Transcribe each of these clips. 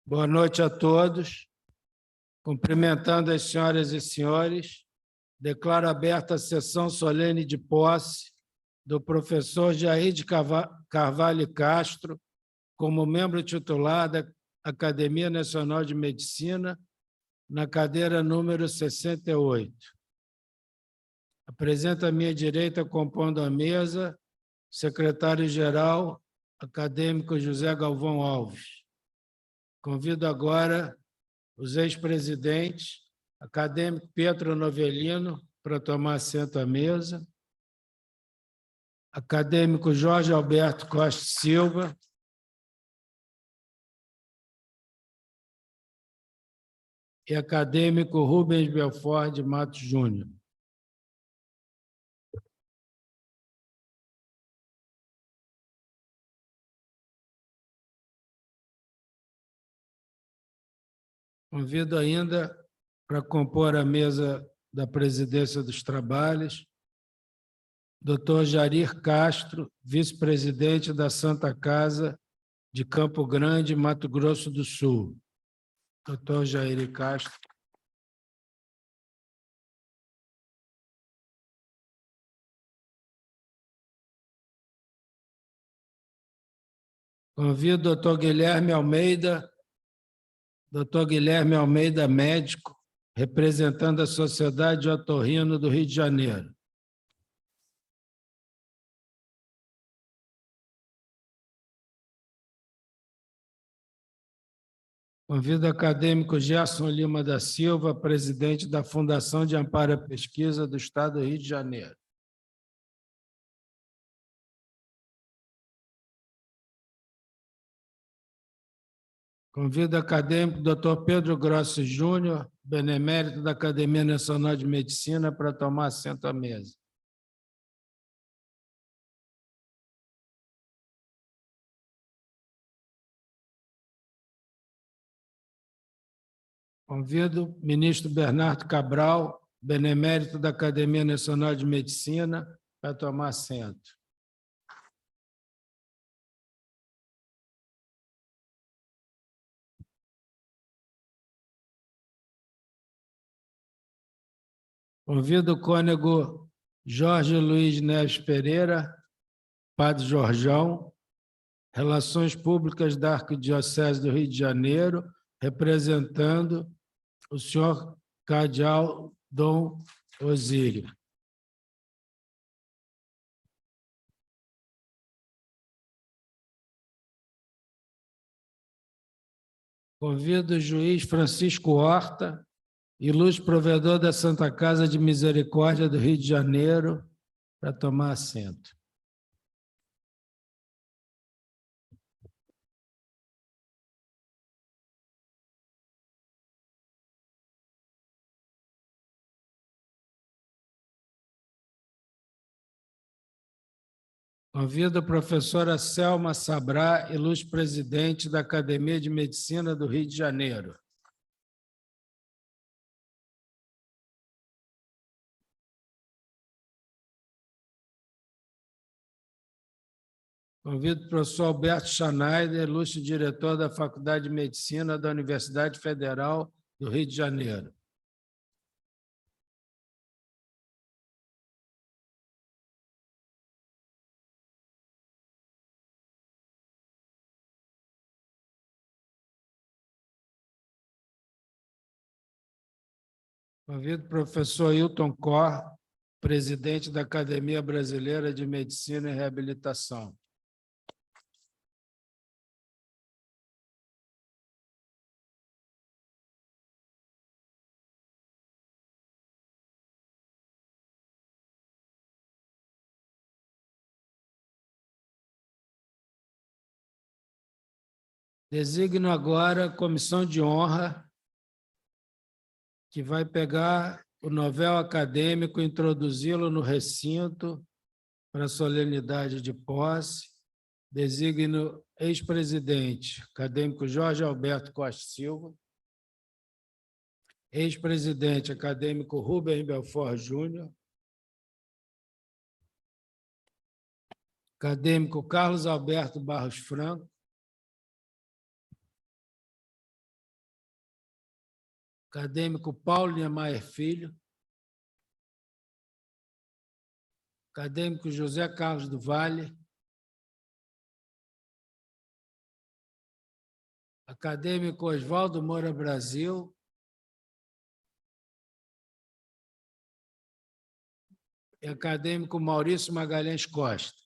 Boa noite a todos. Cumprimentando as senhoras e senhores, declaro aberta a sessão solene de posse do professor Jair de Carvalho Castro como membro titular da Academia Nacional de Medicina, na cadeira número 68. Apresento à minha direita, compondo a mesa, secretário-geral, acadêmico José Galvão Alves. Convido agora os ex-presidentes, acadêmico Pietro Novellino, para tomar assento à mesa, acadêmico Jorge Alberto Costa Silva, e acadêmico Rubens Belfort de Matos Júnior. Convido ainda para compor a mesa da presidência dos trabalhos, Dr. Jair Castro, vice-presidente da Santa Casa de Campo Grande, Mato Grosso do Sul. Dr. Jair Castro. Convido o Dr. Guilherme Almeida, médico, representando a Sociedade de Otorrino do Rio de Janeiro. Convido o acadêmico Gerson Lima da Silva, presidente da Fundação de Amparo à Pesquisa do Estado do Rio de Janeiro. Convido o acadêmico Dr. Pedro Grossi Júnior, benemérito da Academia Nacional de Medicina, para tomar assento à mesa. Convido o ministro Bernardo Cabral, benemérito da Academia Nacional de Medicina, para tomar assento. Convido o cônego Jorge Luiz Neves Pereira, Padre Jorjão, Relações Públicas da Arquidiocese do Rio de Janeiro, representando o senhor Cardeal Dom Osírio. Convido o juiz Francisco Horta, ilustre provedor da Santa Casa de Misericórdia do Rio de Janeiro, para tomar assento. Convido a professora Selma Sabrá, ilustre presidente da Academia de Medicina do Rio de Janeiro. Convido o professor Alberto Schneider, ilustre diretor da Faculdade de Medicina da Universidade Federal do Rio de Janeiro. Convido o professor Hilton Cor, presidente da Academia Brasileira de Medicina e Reabilitação. Designo agora a comissão de honra, que vai pegar o novel acadêmico e introduzi-lo no recinto para a solenidade de posse. Designo ex-presidente, acadêmico Jorge Alberto Costa Silva, ex-presidente, acadêmico Rubens Belfort Júnior, acadêmico Carlos Alberto Barros Franco, acadêmico Paulo Niemeyer Filho, acadêmico José Carlos do Vale, acadêmico Oswaldo Moura Brasil, e acadêmico Maurício Magalhães Costa.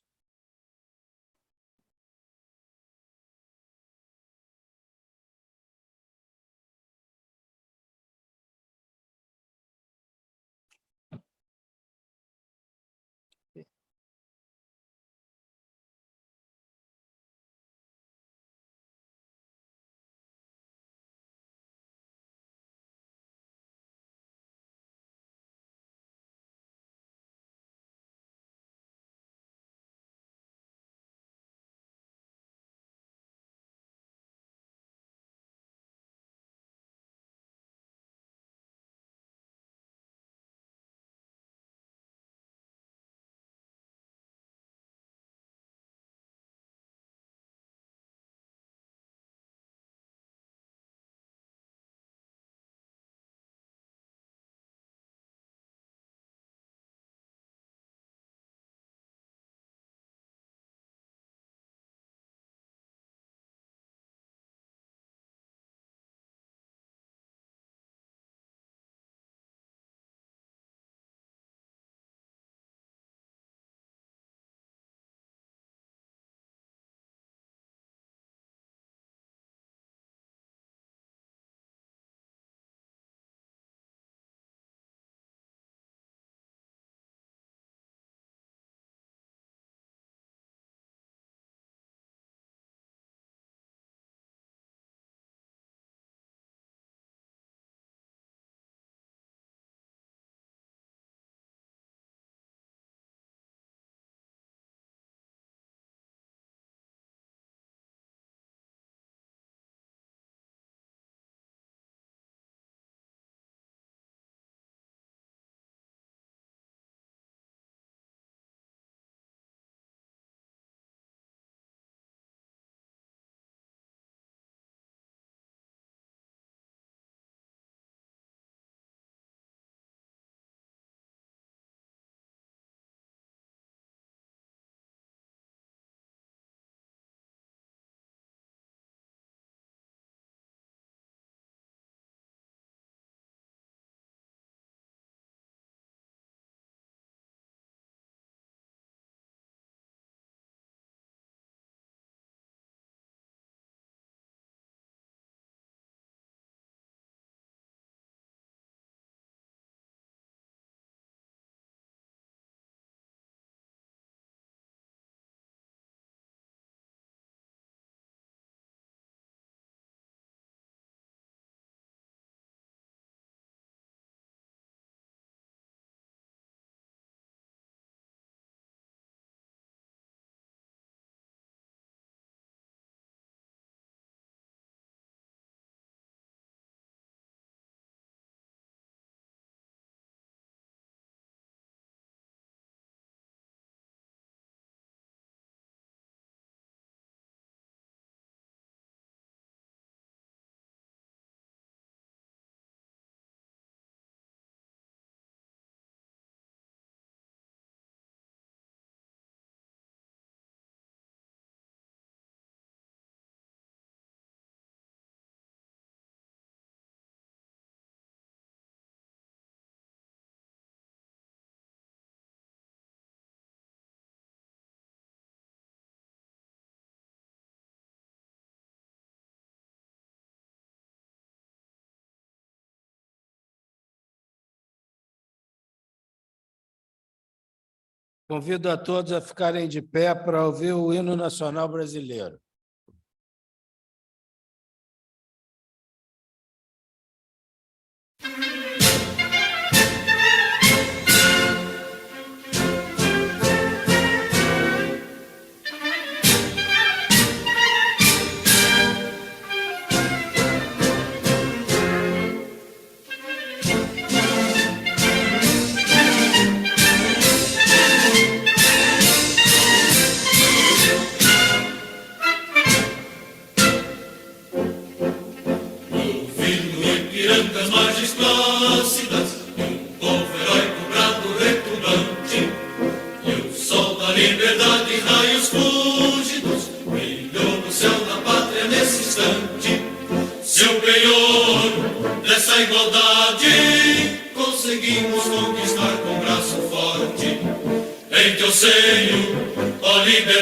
Convido a todos a ficarem de pé para ouvir o hino nacional brasileiro.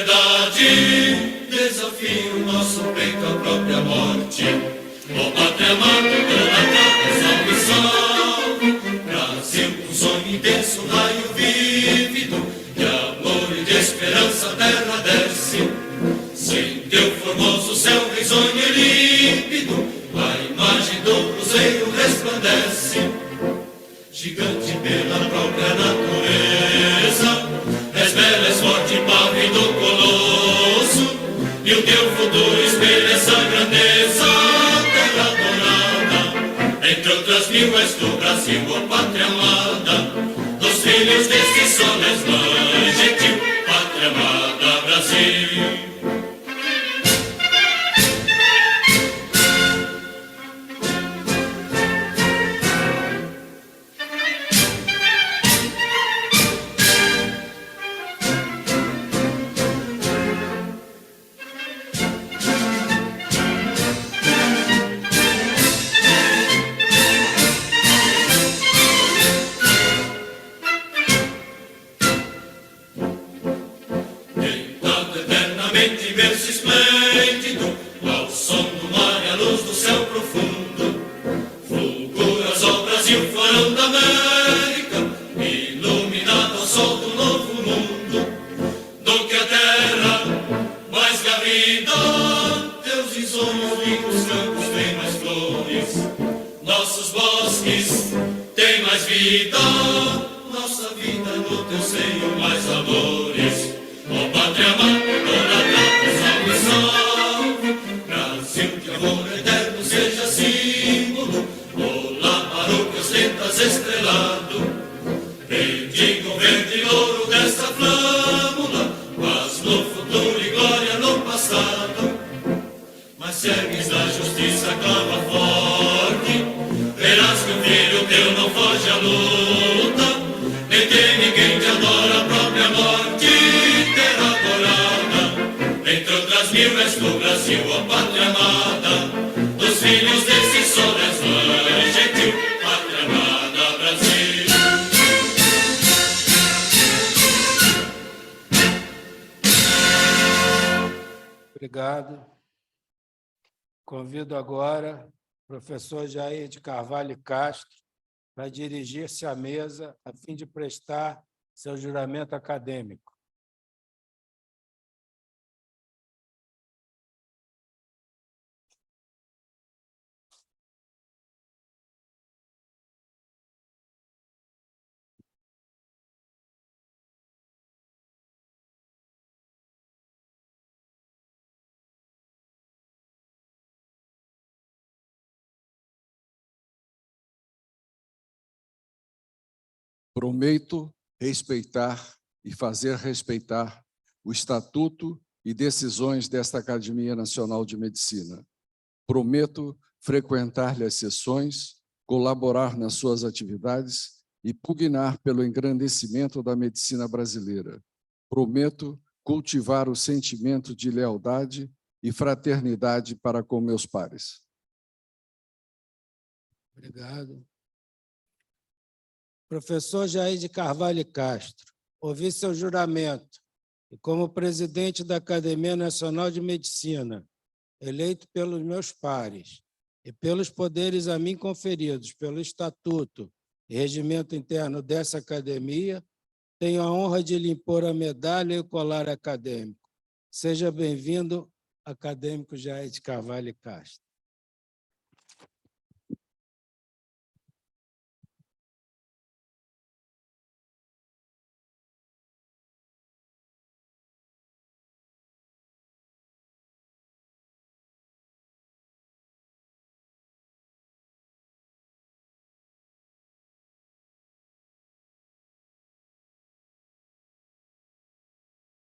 liberdade, desafia o nosso peito à própria morte. Ó pátria amada, idolatrada, salve, salve. Brasil, um sonho intenso, um raio vívido, de amor e de esperança a terra desce. Sem teu formoso céu risonho e límpido, a imagem do cruzeiro resplandece. Gigante pela própria natureza, és bela, és forte, pávido colosso, e o teu futuro espelha essa grandeza, terra dourada. Entre outras mil és do Brasil, ó pátria amada, dos filhos deste sol és mãe gentil, pátria amada, Brasil. Imenso esplêndido, ao som do mar e à luz do céu profundo, fulguras ao Brasil, farão da América, iluminado ao sol do novo mundo. Do que a terra mais que a vida, teus risonhos lindos campos têm mais flores, nossos bosques têm mais vida, nossa vida no teu seio mais amores. Ó pátria amada, idolatrada, salve, salve. Brasil de amor eterno seja símbolo, olá para o que ostentas estrelado. Bendiga o verde e louro desta flâmula, paz no futuro e glória no passado. Mas segues na justiça, clama forte, verás que o filho teu não foge à luta, nem tem ninguém te adora a própria morte. Entre outras mil és do Brasil, ó pátria amada, dos filhos desse sol és mãe gentil, pátria amada, Brasil. Obrigado. Convido agora o professor Jair de Carvalho Castro para dirigir-se à mesa a fim de prestar seu juramento acadêmico. Prometo respeitar e fazer respeitar o Estatuto e decisões desta Academia Nacional de Medicina. Prometo frequentar-lhe as sessões, colaborar nas suas atividades e pugnar pelo engrandecimento da medicina brasileira. Prometo cultivar o sentimento de lealdade e fraternidade para com meus pares. Obrigado. Professor Jair de Carvalho Castro, ouvi seu juramento e, como presidente da Academia Nacional de Medicina, eleito pelos meus pares e pelos poderes a mim conferidos pelo Estatuto e Regimento Interno dessa academia, tenho a honra de lhe impor a medalha e o colar acadêmico. Seja bem-vindo, acadêmico Jair de Carvalho Castro.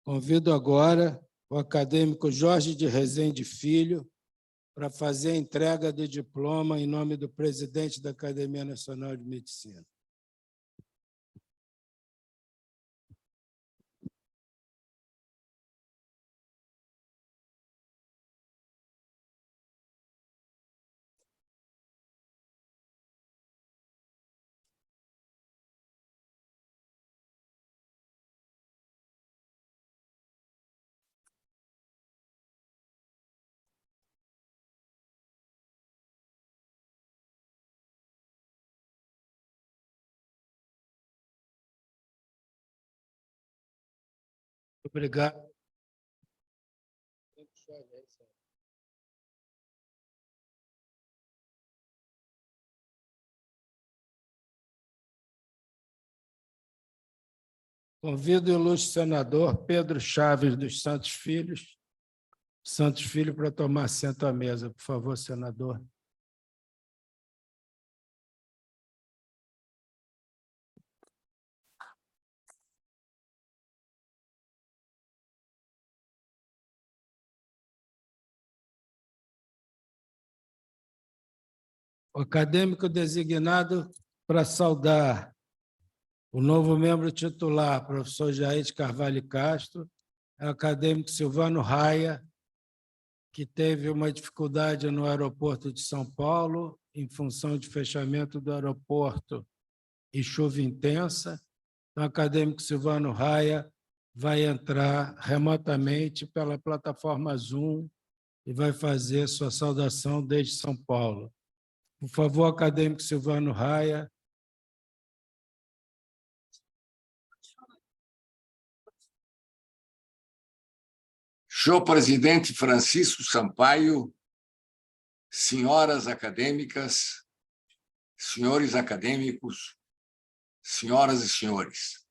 Convido agora o acadêmico Jorge de Rezende Filho para fazer a entrega do diploma em nome do presidente da Academia Nacional de Medicina. Obrigado. Convido o ilustre senador Pedro Chaves dos Santos Filho para tomar assento à mesa. Por favor, senador. O acadêmico designado para saudar o novo membro titular, professor Jair de Carvalho Castro, é o acadêmico Silvano Raia, que teve uma dificuldade no aeroporto de São Paulo, em função de fechamento do aeroporto e chuva intensa. Então, o acadêmico Silvano Raia vai entrar remotamente pela plataforma Zoom e vai fazer sua saudação desde São Paulo. Por favor, acadêmico Silvano Raia. Senhor presidente Francisco Sampaio, senhoras acadêmicas, senhores acadêmicos, senhoras e senhores.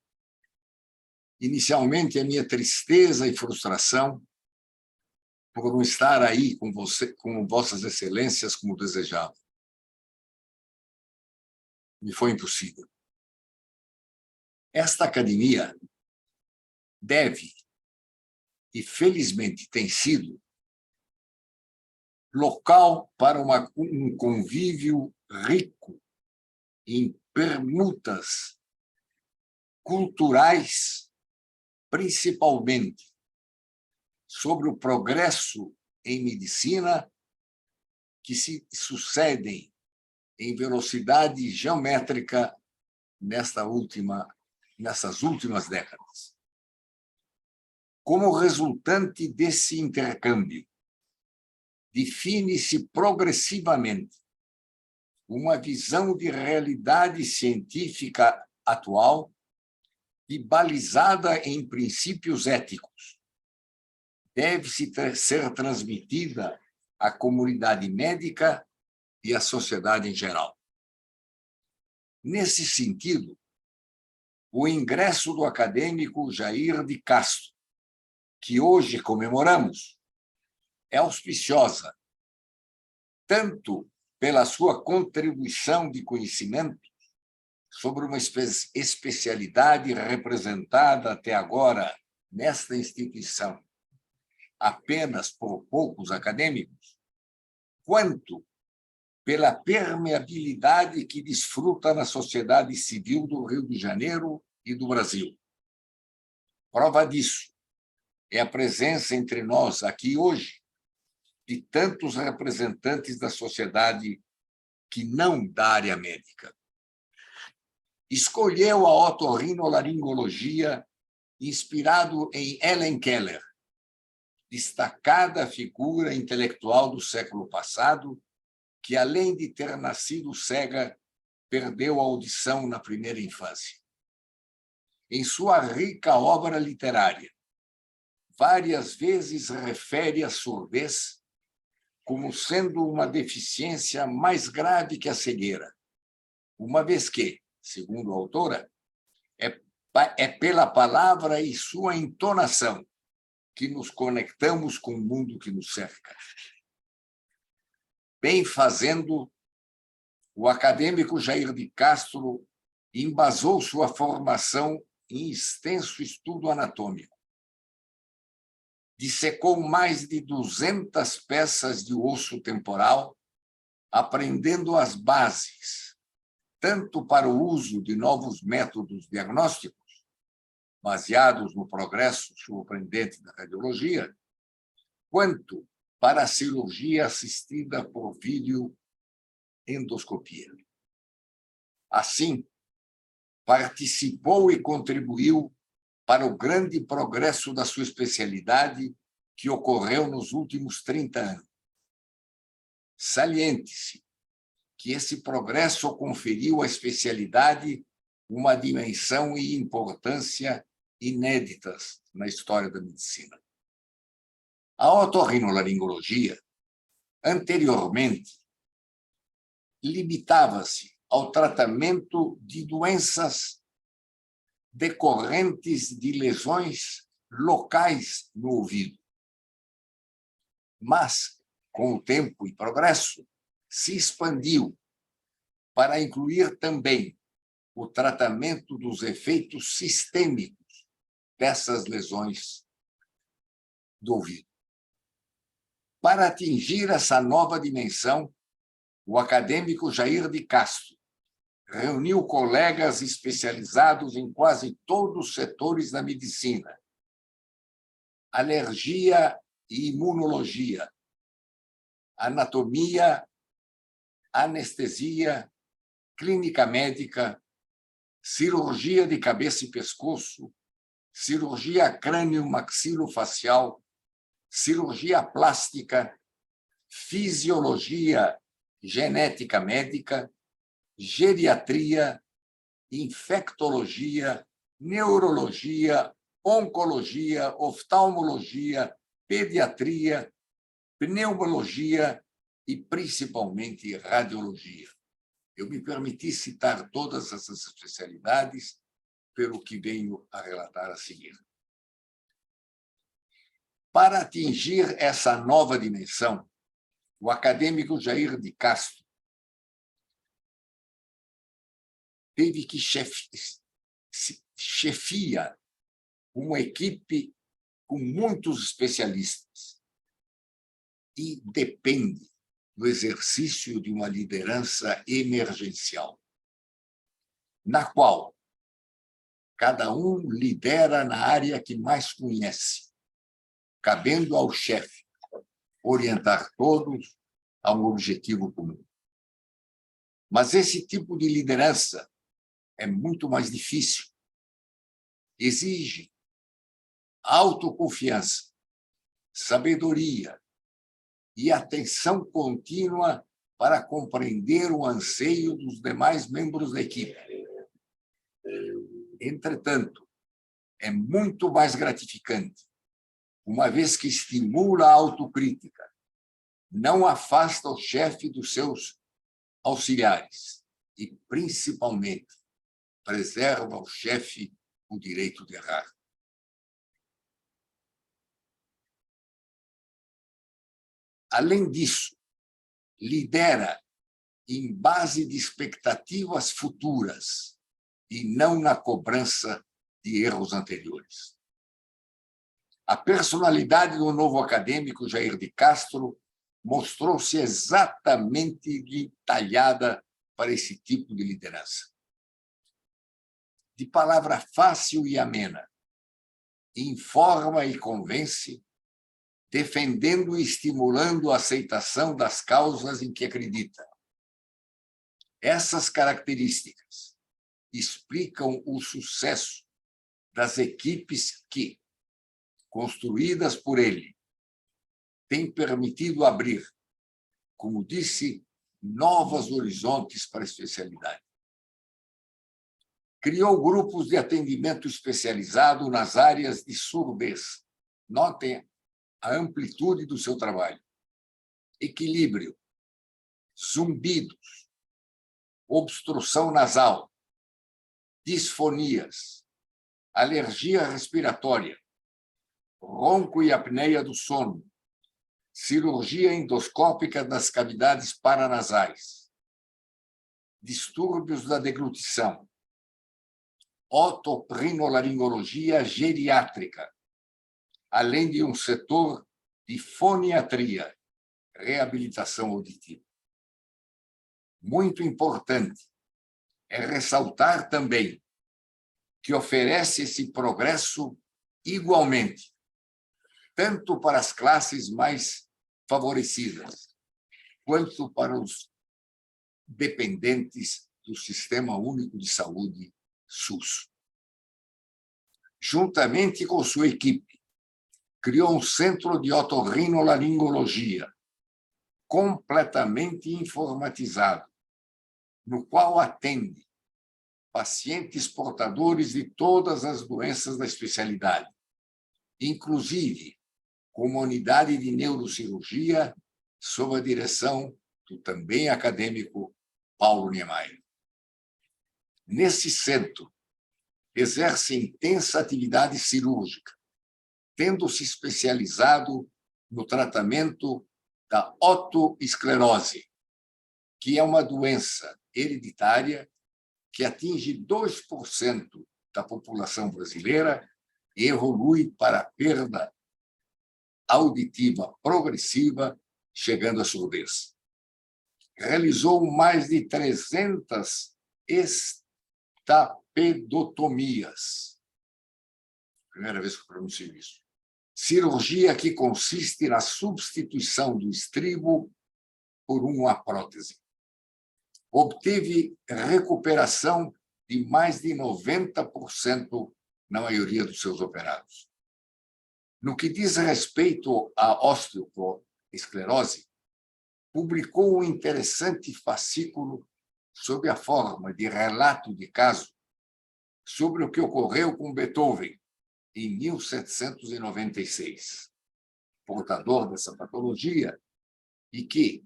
Inicialmente, a minha tristeza e frustração por não estar aí com vossas excelências como desejava. Me foi impossível. Esta academia deve, e felizmente tem sido, local para um convívio rico em permutas culturais, principalmente sobre o progresso em medicina que se sucedem em velocidade geométrica nessas últimas décadas. Como resultante desse intercâmbio, define-se progressivamente uma visão de realidade científica atual e balizada em princípios éticos. Deve-se ser transmitida à comunidade médica e à sociedade em geral. Nesse sentido, o ingresso do acadêmico Jair de Castro, que hoje comemoramos, é auspiciosa, tanto pela sua contribuição de conhecimento sobre uma especialidade representada até agora nesta instituição apenas por poucos acadêmicos, quanto pela permeabilidade que desfruta na sociedade civil do Rio de Janeiro e do Brasil. Prova disso é a presença entre nós aqui hoje de tantos representantes da sociedade que não da área médica. Escolheu a otorrinolaringologia inspirado em Helen Keller, destacada figura intelectual do século passado, que, além de ter nascido cega, perdeu a audição na primeira infância. Em sua rica obra literária, várias vezes refere a surdez como sendo uma deficiência mais grave que a cegueira, uma vez que, segundo a autora, é pela palavra e sua entonação que nos conectamos com o mundo que nos cerca. Bem fazendo, o acadêmico Jair de Castro embasou sua formação em extenso estudo anatômico. Dissecou mais de 200 peças de osso temporal, aprendendo as bases, tanto para o uso de novos métodos diagnósticos, baseados no progresso surpreendente da radiologia, quanto para a cirurgia assistida por videoendoscopia. Assim, participou e contribuiu para o grande progresso da sua especialidade que ocorreu nos últimos 30 anos. Saliente-se que esse progresso conferiu à especialidade uma dimensão e importância inéditas na história da medicina. A otorrinolaringologia, anteriormente, limitava-se ao tratamento de doenças decorrentes de lesões locais no ouvido. Mas, com o tempo e progresso, se expandiu para incluir também o tratamento dos efeitos sistêmicos dessas lesões do ouvido. Para atingir essa nova dimensão, o acadêmico Jair de Castro reuniu colegas especializados em quase todos os setores da medicina: alergia e imunologia, anatomia, anestesia, clínica médica, cirurgia de cabeça e pescoço, cirurgia crânio-maxilofacial, cirurgia plástica, fisiologia genética médica, geriatria, infectologia, neurologia, oncologia, oftalmologia, pediatria, pneumologia e, principalmente, radiologia. Eu me permiti citar todas essas especialidades pelo que venho a relatar a seguir. Para atingir essa nova dimensão, o acadêmico Jair de Castro teve que chefia uma equipe com muitos especialistas e depende do exercício de uma liderança emergencial, na qual cada um lidera na área que mais conhece, cabendo ao chefe orientar todos a um objetivo comum. Mas esse tipo de liderança é muito mais difícil. Exige autoconfiança, sabedoria e atenção contínua para compreender o anseio dos demais membros da equipe. Entretanto, é muito mais gratificante, uma vez que estimula a autocrítica, não afasta o chefe dos seus auxiliares e, principalmente, preserva ao chefe o direito de errar. Além disso, lidera em base de expectativas futuras e não na cobrança de erros anteriores. A personalidade do novo acadêmico Jair de Castro mostrou-se exatamente talhada para esse tipo de liderança. De palavra fácil e amena, informa e convence, defendendo e estimulando a aceitação das causas em que acredita. Essas características explicam o sucesso das equipes que, construídas por ele, têm permitido abrir, como disse, novos horizontes para a especialidade. Criou grupos de atendimento especializado nas áreas de surdez. Notem a amplitude do seu trabalho. Equilíbrio, zumbidos, obstrução nasal, disfonias, alergia respiratória, ronco e apneia do sono, cirurgia endoscópica das cavidades paranasais, distúrbios da deglutição, otorrinolaringologia geriátrica, além de um setor de foniatria, reabilitação auditiva. Muito importante é ressaltar também que oferece esse progresso igualmente, tanto para as classes mais favorecidas, quanto para os dependentes do Sistema Único de Saúde, SUS. Juntamente com sua equipe, criou um centro de otorrinolaringologia, completamente informatizado, no qual atende pacientes portadores de todas as doenças da especialidade, inclusive com uma unidade de neurocirurgia sob a direção do também acadêmico Paulo Niemeyer. Nesse centro, exerce intensa atividade cirúrgica, tendo se especializado no tratamento da otoesclerose, que é uma doença hereditária que atinge 2% da população brasileira e evolui para a perda auditiva progressiva, chegando à surdez. Realizou mais de 300 estapedotomias. Primeira vez que eu pronuncio isso. Cirurgia que consiste na substituição do estribo por uma prótese. Obteve recuperação de mais de 90% na maioria dos seus operados. No que diz respeito à osteoesclerose, publicou um interessante fascículo sob a forma de relato de caso sobre o que ocorreu com Beethoven em 1796, portador dessa patologia, e que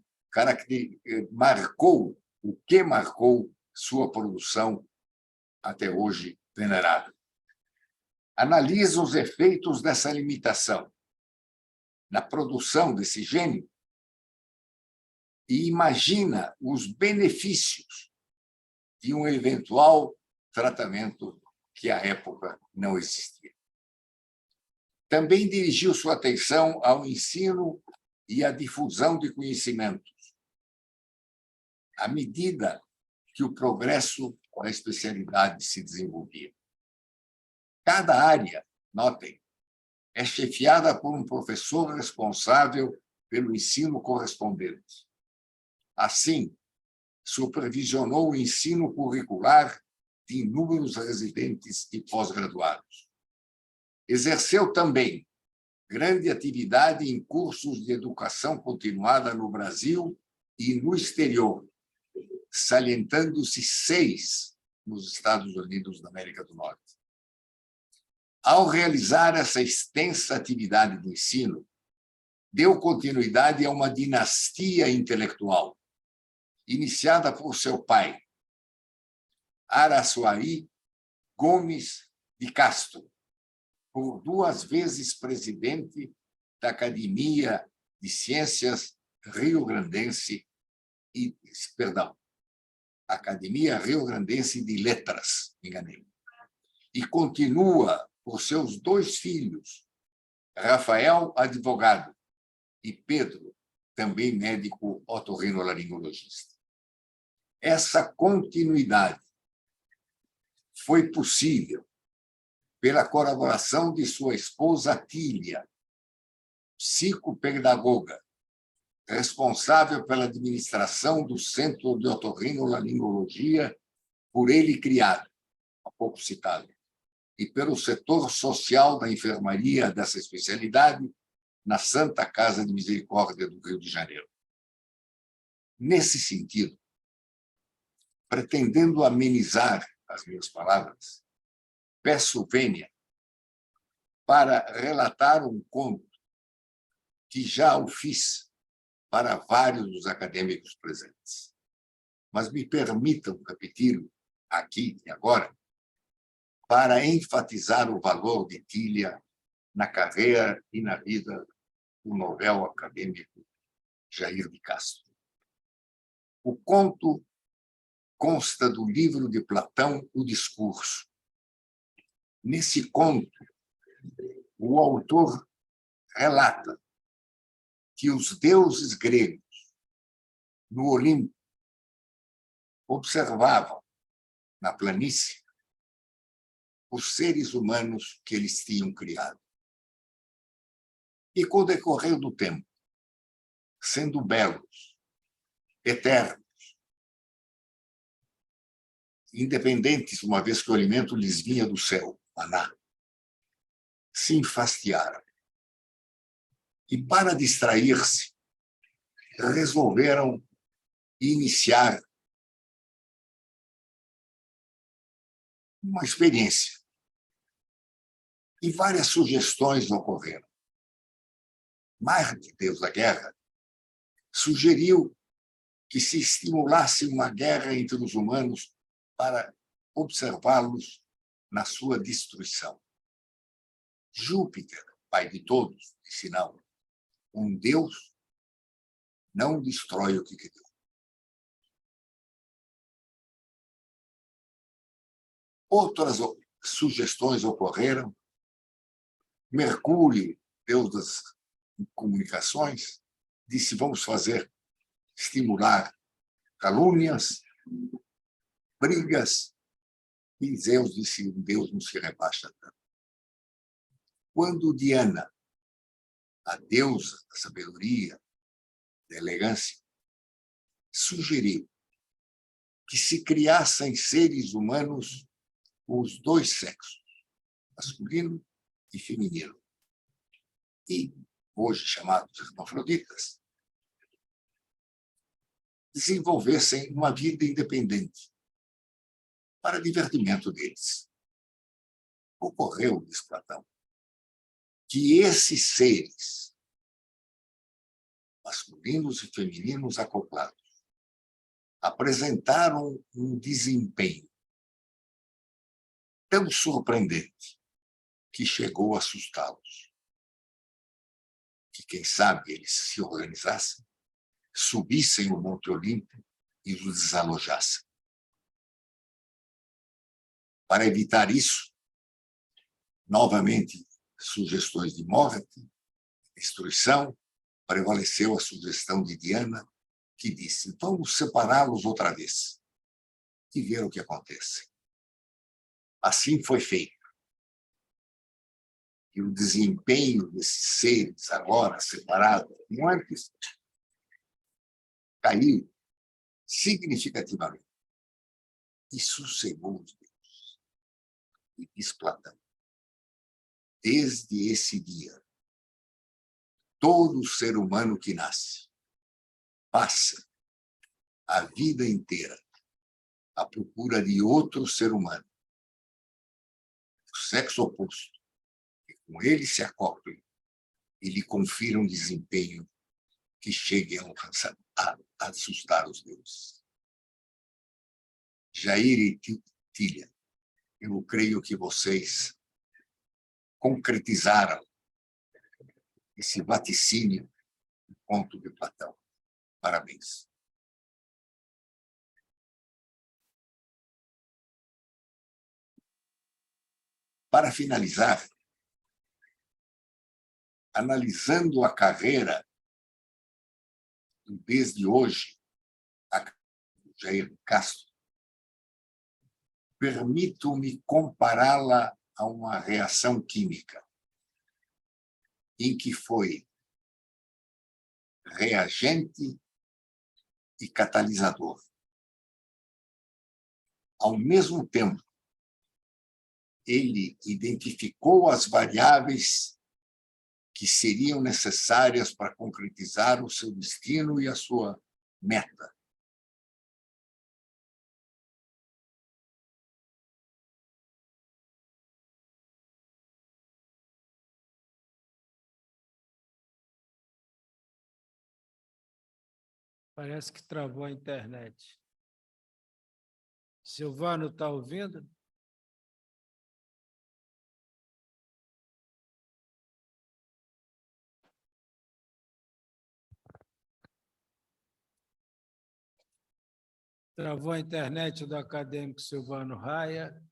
marcou sua produção até hoje venerada. Analisa os efeitos dessa limitação na produção desse gênio e imagina os benefícios de um eventual tratamento que à época não existia. Também dirigiu sua atenção ao ensino e à difusão de conhecimentos, à medida que o progresso da especialidade se desenvolvia. Cada área, notem, é chefiada por um professor responsável pelo ensino correspondente. Assim, supervisionou o ensino curricular de inúmeros residentes e pós-graduados. Exerceu também grande atividade em cursos de educação continuada no Brasil e no exterior, salientando-se 6 nos Estados Unidos da América do Norte. Ao realizar essa extensa atividade de ensino, deu continuidade a uma dinastia intelectual, iniciada por seu pai, Araçuaí Gomes de Castro, por 2 vezes presidente da Academia de Ciências Rio-Grandense Academia Rio-Grandense de Letras, me enganei. E continua por seus 2 filhos, Rafael, advogado, e Pedro, também médico otorrinolaringologista. Essa continuidade foi possível pela colaboração de sua esposa Tília, psicopedagoga, responsável pela administração do Centro de Otorrinolaringologia, por ele criado, há pouco citado, e pelo setor social da enfermaria dessa especialidade na Santa Casa de Misericórdia do Rio de Janeiro. Nesse sentido, pretendendo amenizar as minhas palavras, peço vênia para relatar um conto que já o fiz para vários dos acadêmicos presentes. Mas me permitam repeti-lo aqui e agora para enfatizar o valor de Tília na carreira e na vida do novel acadêmico Jair de Castro. O conto consta do livro de Platão, O Discurso. Nesse conto, o autor relata que os deuses gregos, no Olimpo, observavam, na planície, os seres humanos que eles tinham criado. E, com o decorrer do tempo, sendo belos, eternos, independentes, uma vez que o alimento lhes vinha do céu, maná, se enfastiaram. E, para distrair-se, resolveram iniciar uma experiência. E várias sugestões ocorreram. Marte, deus da guerra, sugeriu que se estimulasse uma guerra entre os humanos para observá-los na sua destruição. Júpiter, pai de todos, disse não. Um deus não destrói o que criou. Outras sugestões ocorreram. Mercúrio, deus das comunicações, disse: vamos estimular calúnias, brigas, e Zeus disse: Deus não se rebaixa tanto. Quando Diana, a deusa da sabedoria, da elegância, sugeriu que se criassem seres humanos com os dois sexos, masculino e feminino, e hoje chamados hermafroditas, desenvolvessem uma vida independente para divertimento deles. Ocorreu, diz Platão, que esses seres, masculinos e femininos acoplados, apresentaram um desempenho tão surpreendente que chegou a assustá-los. Que, quem sabe, eles se organizassem, subissem o Monte Olimpo e os desalojassem. Para evitar isso, novamente, sugestões de morte, destruição, prevaleceu a sugestão de Diana, que disse: vamos separá-los outra vez e ver o que acontece. Assim foi feito. E o desempenho desses seres, agora separados, como antes, caiu significativamente. E sossegou os deuses. E diz Platão: desde esse dia, todo ser humano que nasce passa a vida inteira à procura de outro ser humano, do sexo oposto, que com ele se acople e lhe confira um desempenho que chegue a assustar os deuses. Jair e Tília, eu creio que vocês concretizaram esse vaticínio do conto de Platão. Parabéns. Para finalizar, analisando a carreira desde hoje, a Jair Castro, permito-me compará-la a uma reação química em que foi reagente e catalisador. Ao mesmo tempo, ele identificou as variáveis que seriam necessárias para concretizar o seu destino e a sua meta. Parece que travou a internet. Silvano, está ouvindo? Travou a internet do acadêmico Silvano Raia.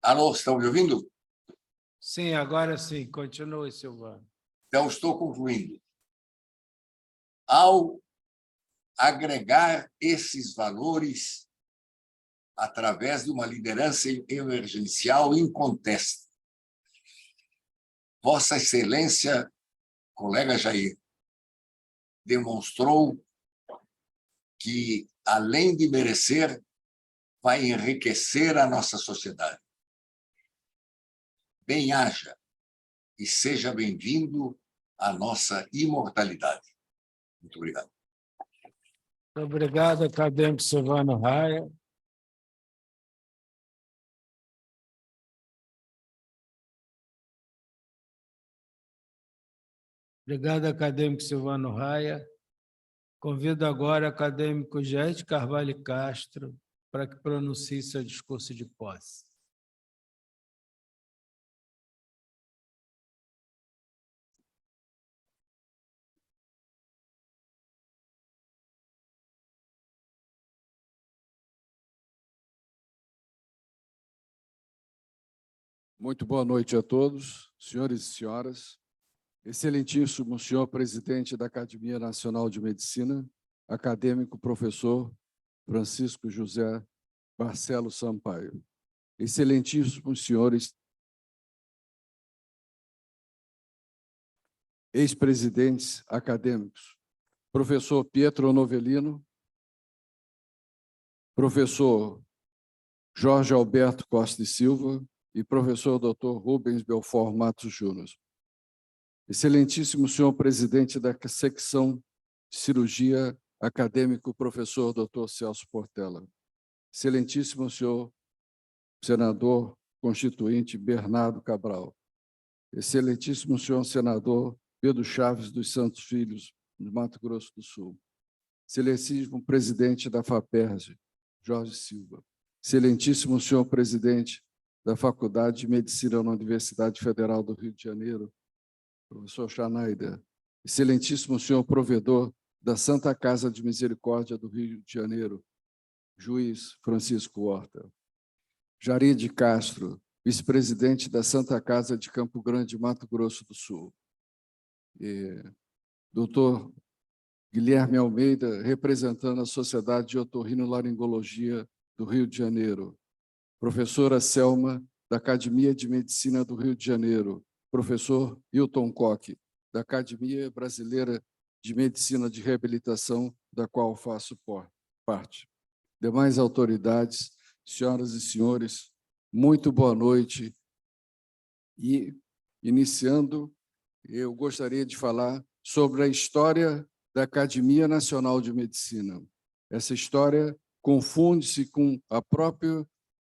Alô, estão me ouvindo? Sim, agora sim. Continue, Silvano. Então, estou concluindo. Ao agregar esses valores através de uma liderança emergencial inconteste, Vossa Excelência, colega Jair, demonstrou que, além de merecer, vai enriquecer a nossa sociedade. Bem-haja e seja bem-vindo à nossa imortalidade. Muito obrigado. Muito obrigado, acadêmico Silvano Raia. Obrigado, acadêmico Silvano Raia. Convido agora o acadêmico Jair de Carvalho Castro para que pronuncie seu discurso de posse. Muito boa noite a todos, senhores e senhoras. Excelentíssimo senhor presidente da Academia Nacional de Medicina, acadêmico professor Francisco José Barcelos Sampaio. Excelentíssimos senhores ex-presidentes acadêmicos, professor Pietro Novellino, professor Jorge Alberto Costa e Silva e professor Dr. Rubens Belfort Matos Júnior. Excelentíssimo senhor presidente da secção de cirurgia, acadêmico professor Dr. Celso Portela. Excelentíssimo senhor senador constituinte Bernardo Cabral. Excelentíssimo senhor senador Pedro Chaves dos Santos Filhos, de Mato Grosso do Sul. Excelentíssimo presidente da FAPERJ, Jorge Silva. Excelentíssimo senhor presidente da Faculdade de Medicina na Universidade Federal do Rio de Janeiro, professor Schneider. Excelentíssimo senhor provedor da Santa Casa de Misericórdia do Rio de Janeiro, juiz Francisco Horta. Jari de Castro, vice-presidente da Santa Casa de Campo Grande, Mato Grosso do Sul. Doutor Guilherme Almeida, representando a Sociedade de Otorrinolaringologia do Rio de Janeiro. Professora Selma, da Academia de Medicina do Rio de Janeiro. Professor Hilton Koch, da Academia Brasileira de Medicina de Reabilitação, da qual faço parte. Demais autoridades, senhoras e senhores, muito boa noite. E, iniciando, eu gostaria de falar sobre a história da Academia Nacional de Medicina. Essa história confunde-se com o próprio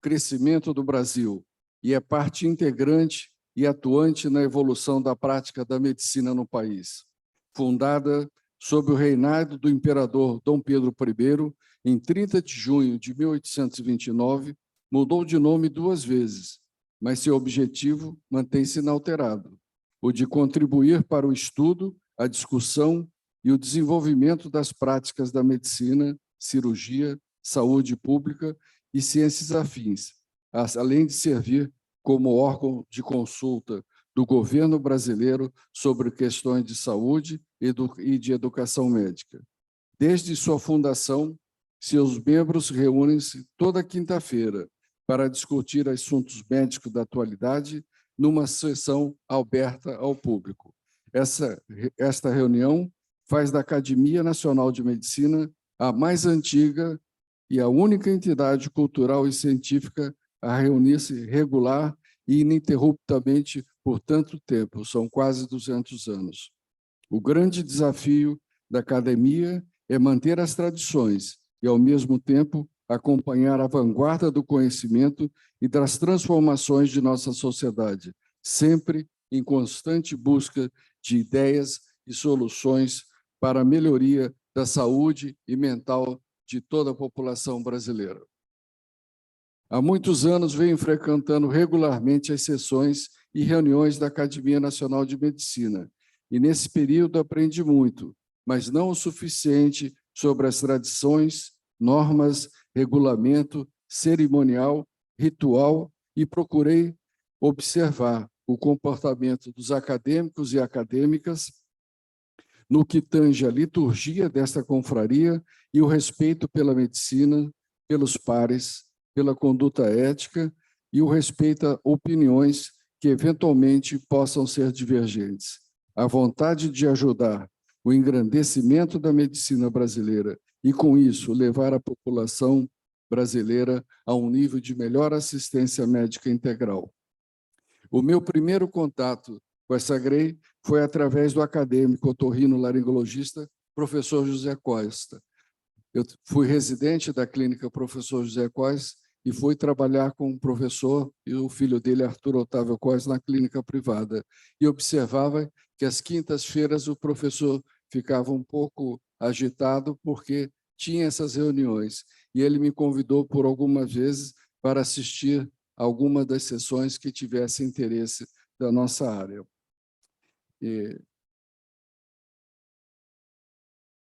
crescimento do Brasil e é parte integrante e atuante na evolução da prática da medicina no país. Fundada sob o reinado do imperador Dom Pedro I, em 30 de junho de 1829, mudou de nome 2 vezes, mas seu objetivo mantém-se inalterado, o de contribuir para o estudo, a discussão e o desenvolvimento das práticas da medicina, cirurgia, saúde pública e ciências afins, além de servir como órgão de consulta do governo brasileiro sobre questões de saúde e de educação médica. Desde sua fundação, seus membros reúnem-se toda quinta-feira para discutir assuntos médicos da atualidade numa sessão aberta ao público. Esta reunião faz da Academia Nacional de Medicina a mais antiga e a única entidade cultural e científica a reunir-se regular e ininterruptamente por tanto tempo, são quase 200 anos. O grande desafio da academia é manter as tradições e, ao mesmo tempo, acompanhar a vanguarda do conhecimento e das transformações de nossa sociedade, sempre em constante busca de ideias e soluções para a melhoria da saúde e mental de toda a população brasileira. Há muitos anos venho frequentando regularmente as sessões e reuniões da Academia Nacional de Medicina, e nesse período aprendi muito, mas não o suficiente sobre as tradições, normas, regulamento, cerimonial, ritual, e procurei observar o comportamento dos acadêmicos e acadêmicas no que tange a liturgia desta confraria e o respeito pela medicina, pelos pares, pela conduta ética e o respeito a opiniões que eventualmente possam ser divergentes. A vontade de ajudar o engrandecimento da medicina brasileira e, com isso, levar a população brasileira a um nível de melhor assistência médica integral. O meu primeiro contato com essa GREI foi através do acadêmico otorrino-laringologista professor José Costa. Eu fui residente da clínica professor José Costa e fui trabalhar com o professor e o filho dele, Arthur Otávio Costa, na clínica privada. E observava que às quintas-feiras o professor ficava um pouco agitado porque tinha essas reuniões. E ele me convidou por algumas vezes para assistir a alguma das sessões que tivesse interesse da nossa área.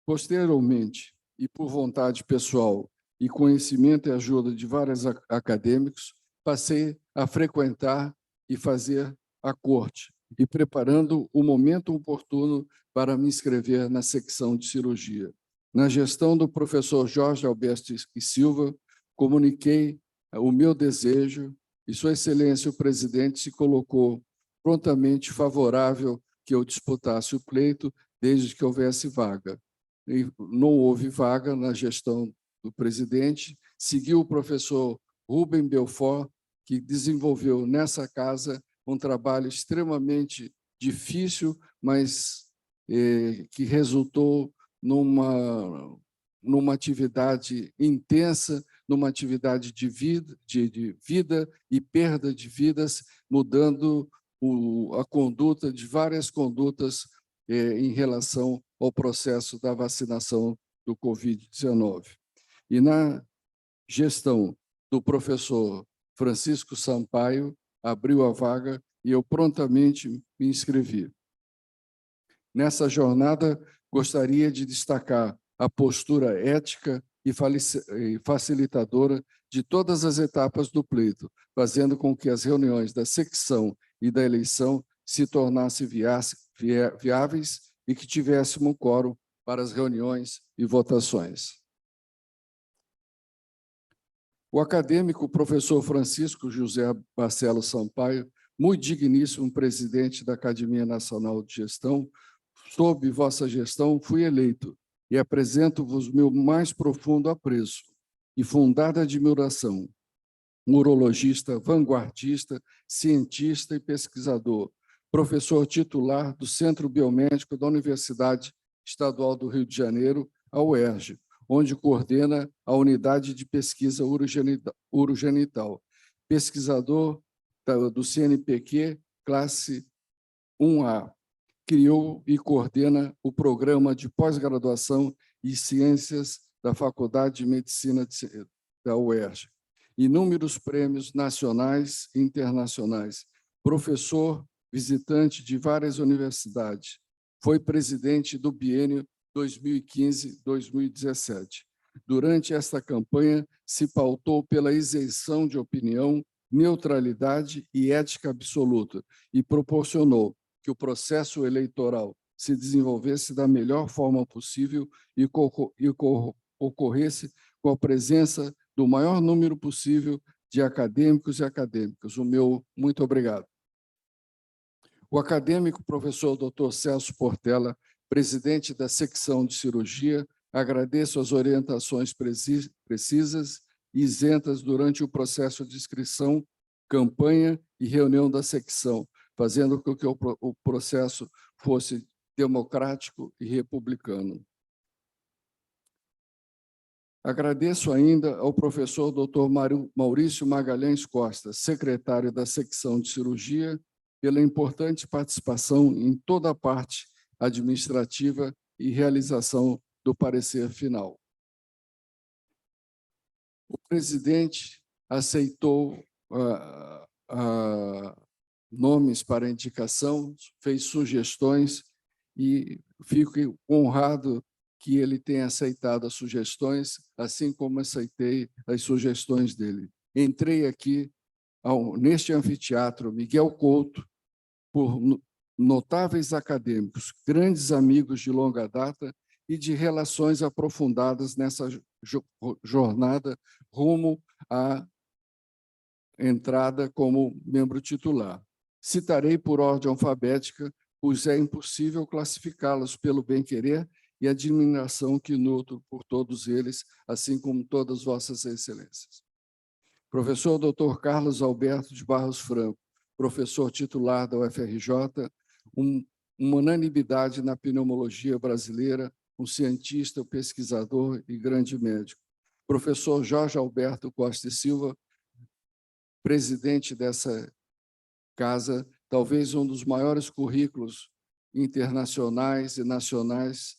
Posteriormente, e por vontade pessoal, e conhecimento e ajuda de vários acadêmicos, passei a frequentar e fazer a corte, e preparando o momento oportuno para me inscrever na secção de cirurgia. Na gestão do professor Jorge Alberto e Silva, comuniquei o meu desejo e Sua Excelência, o presidente, se colocou prontamente favorável que eu disputasse o pleito, desde que houvesse vaga. E não houve vaga na gestão do presidente, seguiu o professor Rubem Belfort, que desenvolveu nessa casa um trabalho extremamente difícil, mas que resultou numa atividade intensa, numa atividade de vida e perda de vidas, mudando a conduta de várias condutas em relação ao processo da vacinação do Covid-19. E na gestão do professor Francisco Sampaio, abriu a vaga e eu prontamente me inscrevi. Nessa jornada, gostaria de destacar a postura ética e facilitadora de todas as etapas do pleito, fazendo com que as reuniões da secção e da eleição se tornassem viáveis e que tivéssemos quórum para as reuniões e votações. O acadêmico professor Francisco José Barcelos Sampaio, muito digníssimo presidente da Academia Nacional de Gestão, sob vossa gestão fui eleito e apresento-vos meu mais profundo apreço e fundada admiração. Urologista, vanguardista, cientista e pesquisador, professor titular do Centro Biomédico da Universidade Estadual do Rio de Janeiro, a UERJ, onde coordena a Unidade de Pesquisa Urogenital, pesquisador do CNPq, classe 1A. Criou e coordena o Programa de Pós-Graduação em Ciências da Faculdade de Medicina da UERJ. Inúmeros prêmios nacionais e internacionais. Professor visitante de várias universidades. Foi presidente do biênio 2015-2017. Durante esta campanha, se pautou pela isenção de opinião, neutralidade e ética absoluta e proporcionou que o processo eleitoral se desenvolvesse da melhor forma possível e ocorresse com a presença do maior número possível de acadêmicos e acadêmicas. O meu muito obrigado. O acadêmico professor Dr. Celso Portela, presidente da secção de cirurgia, agradeço as orientações precisas e isentas durante o processo de inscrição, campanha e reunião da secção, fazendo com que o processo fosse democrático e republicano. Agradeço ainda ao professor Dr. Maurício Magalhães Costa, secretário da secção de cirurgia, pela importante participação em toda a parte administrativa e realização do parecer final. O presidente aceitou nomes para indicação, fez sugestões e fico honrado que ele tenha aceitado as sugestões, assim como aceitei as sugestões dele. Entrei aqui neste anfiteatro Miguel Couto por notáveis acadêmicos, grandes amigos de longa data e de relações aprofundadas nessa jornada rumo à entrada como membro titular. Citarei por ordem alfabética, pois é impossível classificá-los pelo bem-querer e admiração que nutro por todos eles, assim como todas vossas excelências. Professor Dr. Carlos Alberto de Barros Franco, professor titular da UFRJ, uma unanimidade na pneumologia brasileira, um cientista, pesquisador e grande médico. Professor Jorge Alberto Costa e Silva, presidente dessa casa, talvez um dos maiores currículos internacionais e nacionais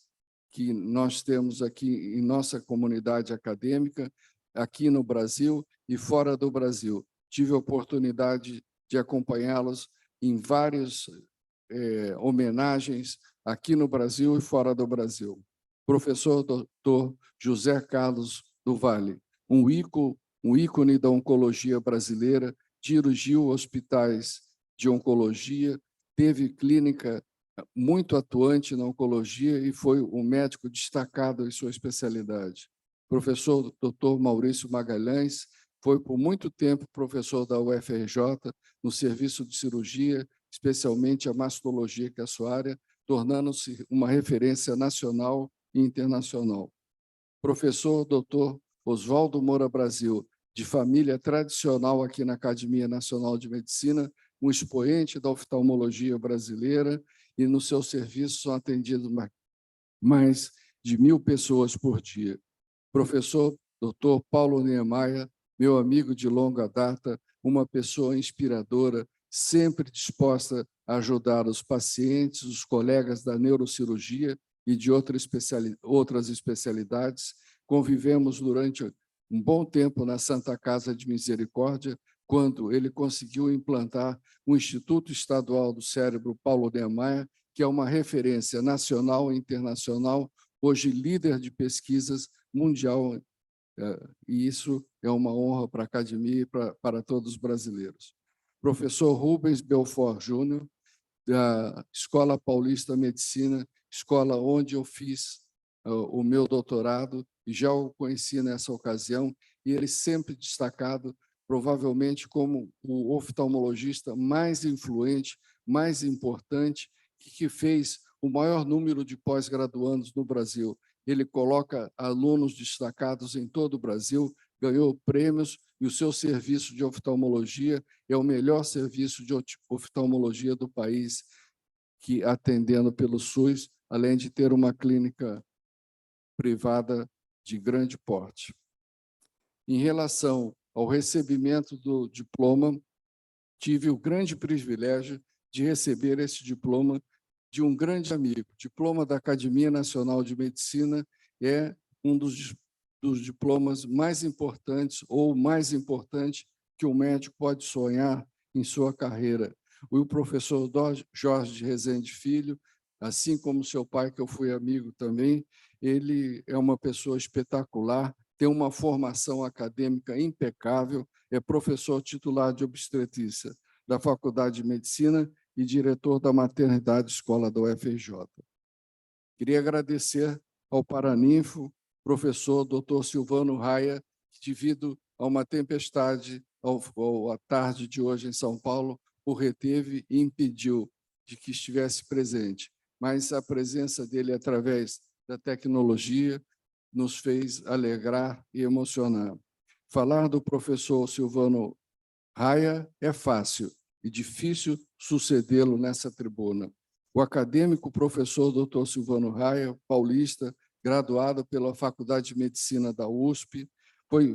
que nós temos aqui em nossa comunidade acadêmica, aqui no Brasil e fora do Brasil. Tive a oportunidade de acompanhá-los em várias homenagens aqui no Brasil e fora do Brasil. Professor Dr. José Carlos do Vale, um ícone da oncologia brasileira, dirigiu hospitais de oncologia, teve clínica muito atuante na oncologia e foi um médico destacado em sua especialidade. Professor Dr. Maurício Magalhães foi por muito tempo professor da UFRJ no serviço de cirurgia, especialmente a mastologia, que é a sua área, tornando-se uma referência nacional e internacional. Professor Dr. Oswaldo Moura Brasil, de família tradicional aqui na Academia Nacional de Medicina, um expoente da oftalmologia brasileira, e no seu serviço são atendidos mais de 1.000 pessoas por dia. Professor Dr. Paulo Niemeyer, meu amigo de longa data, uma pessoa inspiradora, sempre disposta a ajudar os pacientes, os colegas da neurocirurgia e de outras especialidades. Convivemos durante um bom tempo na Santa Casa de Misericórdia, quando ele conseguiu implantar o Instituto Estadual do Cérebro Paulo Niemeyer, que é uma referência nacional e internacional, hoje líder de pesquisas mundial, e isso é uma honra para a academia e para todos os brasileiros. Professor Rubens Belfort Júnior, da Escola Paulista de Medicina, escola onde eu fiz o meu doutorado, e já o conheci nessa ocasião, e ele sempre destacado, provavelmente como o oftalmologista mais influente, mais importante, que fez o maior número de pós-graduandos no Brasil. Ele coloca alunos destacados em todo o Brasil, ganhou prêmios, e o seu serviço de oftalmologia é o melhor serviço de oftalmologia do país, que atendendo pelo SUS, além de ter uma clínica privada de grande porte. Em relação ao recebimento do diploma, tive o grande privilégio de receber esse diploma de um grande amigo. O diploma da Academia Nacional de Medicina é um dos diplomas mais importantes, ou mais importante, que o médico pode sonhar em sua carreira. O professor Jorge Rezende Filho, assim como seu pai, que eu fui amigo também, ele é uma pessoa espetacular, tem uma formação acadêmica impecável, é professor titular de obstetrícia da Faculdade de Medicina e diretor da Maternidade Escola da UFRJ. Queria agradecer ao Paraninfo, professor Dr. Silvano Raia, que, devido a uma tempestade à tarde de hoje em São Paulo, o reteve e impediu de que estivesse presente. Mas a presença dele, através da tecnologia, nos fez alegrar e emocionar. Falar do professor Silvano Raia é fácil e difícil sucedê-lo nessa tribuna. O acadêmico professor Dr. Silvano Raia, paulista, graduado pela Faculdade de Medicina da USP,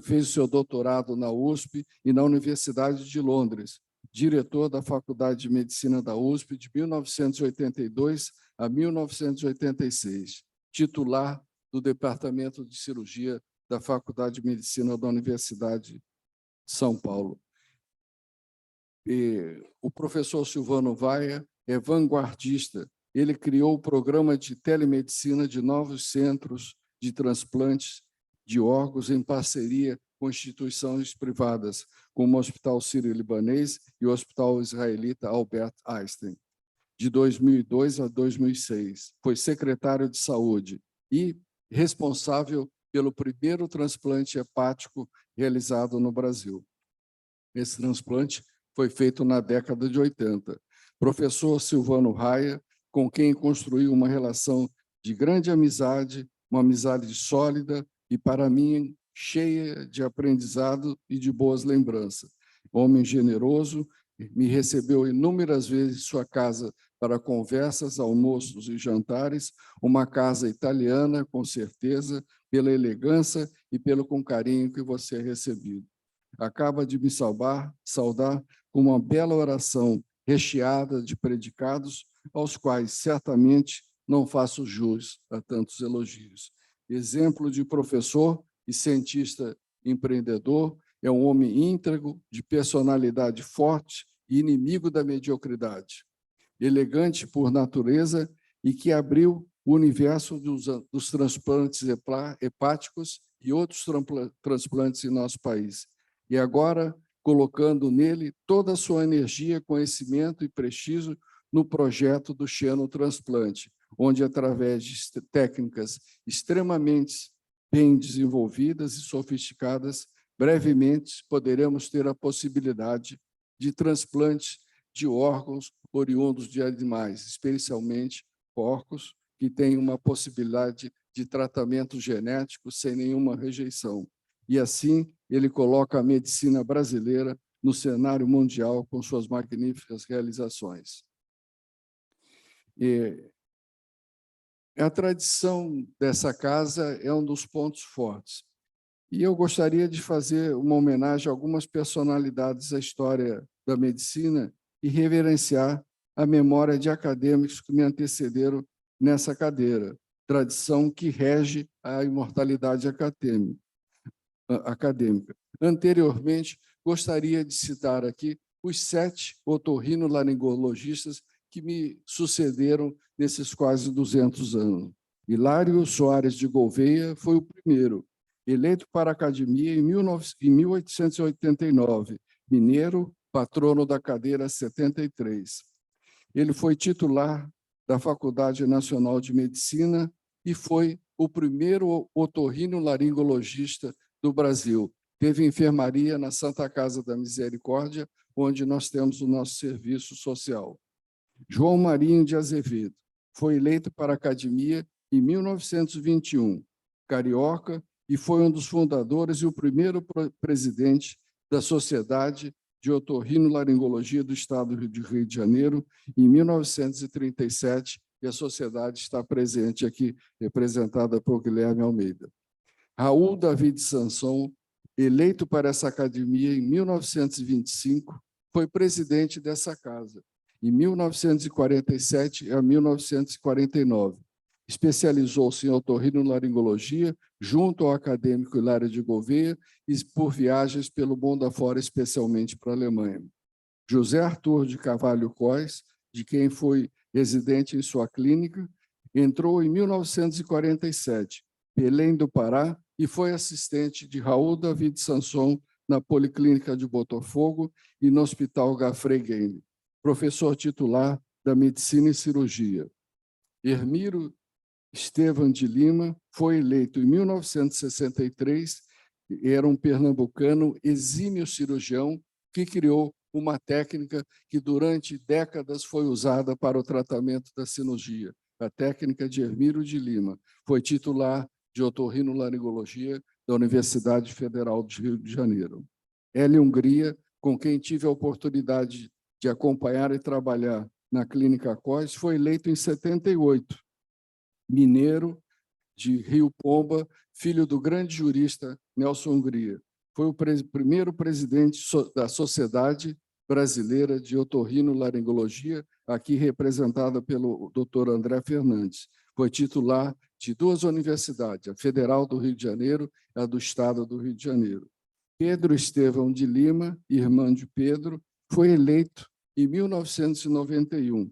fez o seu doutorado na USP e na Universidade de Londres, diretor da Faculdade de Medicina da USP de 1982 a 1986, titular do Departamento de Cirurgia da Faculdade de Medicina da Universidade de São Paulo. O professor Silvano Raia é vanguardista. Ele criou o programa de telemedicina de novos centros de transplantes de órgãos em parceria com instituições privadas, como o Hospital Sírio-Libanês e o Hospital Israelita Albert Einstein. De 2002 a 2006, foi secretário de Saúde e responsável pelo primeiro transplante hepático realizado no Brasil. Esse transplante foi feito na década de 80. Professor Silvano Raia, com quem construiu uma relação de grande amizade, uma amizade sólida e, para mim, cheia de aprendizado e de boas lembranças. Homem generoso, me recebeu inúmeras vezes em sua casa para conversas, almoços e jantares, uma casa italiana, com certeza, pela elegância e pelo com carinho que você é recebido. Acaba de me saudar com uma bela oração recheada de predicados, aos quais certamente não faço jus a tantos elogios. Exemplo de professor e cientista empreendedor, é um homem íntegro, de personalidade forte e inimigo da mediocridade. Elegante por natureza e que abriu o universo dos transplantes hepáticos e outros transplantes em nosso país. E agora, colocando nele toda a sua energia, conhecimento e prestígio no projeto do xenotransplante, onde, através de técnicas extremamente bem desenvolvidas e sofisticadas, brevemente poderemos ter a possibilidade de transplante de órgãos oriundos de animais, especialmente porcos, que têm uma possibilidade de tratamento genético sem nenhuma rejeição. E, assim, ele coloca a medicina brasileira no cenário mundial com suas magníficas realizações. A tradição dessa casa é um dos pontos fortes. E eu gostaria de fazer uma homenagem a algumas personalidades da história da medicina e reverenciar a memória de acadêmicos que me antecederam nessa cadeira, tradição que rege a imortalidade acadêmica. Anteriormente, gostaria de citar aqui os 7 otorrinolaringologistas que me sucederam nesses quase 200 anos. Hilário Soares de Gouveia foi o primeiro, eleito para a Academia em 1889, mineiro, patrono da cadeira 73. Ele foi titular da Faculdade Nacional de Medicina e foi o primeiro otorrinolaringologista do Brasil. Teve enfermaria na Santa Casa da Misericórdia, onde nós temos o nosso serviço social. João Marinho de Azevedo foi eleito para a Academia em 1921, carioca, e foi um dos fundadores e o primeiro presidente da Sociedade de Otorrinolaringologia do Estado do Rio de Janeiro, em 1937, e a sociedade está presente aqui, representada por Guilherme Almeida. Raul David Sanson, eleito para essa academia em 1925, foi presidente dessa casa, em 1947 a 1949. Especializou-se em otorrinolaringologia, junto ao acadêmico Hilário de Gouveia, e por viagens pelo mundo afora, especialmente para a Alemanha. José Arthur de Carvalho Cois, de quem foi residente em sua clínica, entrou em 1947, Belém do Pará, e foi assistente de Raul David Sanson na Policlínica de Botafogo e no Hospital Gafrey Guene, professor titular da Medicina e Cirurgia. Hermiro Estevam de Lima foi eleito em 1963, era um pernambucano exímio cirurgião que criou uma técnica que durante décadas foi usada para o tratamento da cirurgia, a técnica de Hermiro de Lima. Foi titular de otorrinolaringologia da Universidade Federal do Rio de Janeiro. Hélio Hungria, com quem tive a oportunidade de acompanhar e trabalhar na Clínica Cois, foi eleito em 78, mineiro de Rio Pomba, filho do grande jurista Nelson Hungria. Foi o primeiro presidente da Sociedade Brasileira de Otorrinolaringologia, aqui representada pelo Dr. André Fernandes. Foi titular de 2 universidades, a Federal do Rio de Janeiro e a do Estado do Rio de Janeiro. Pedro Estevão de Lima, irmão de Pedro, foi eleito em 1991.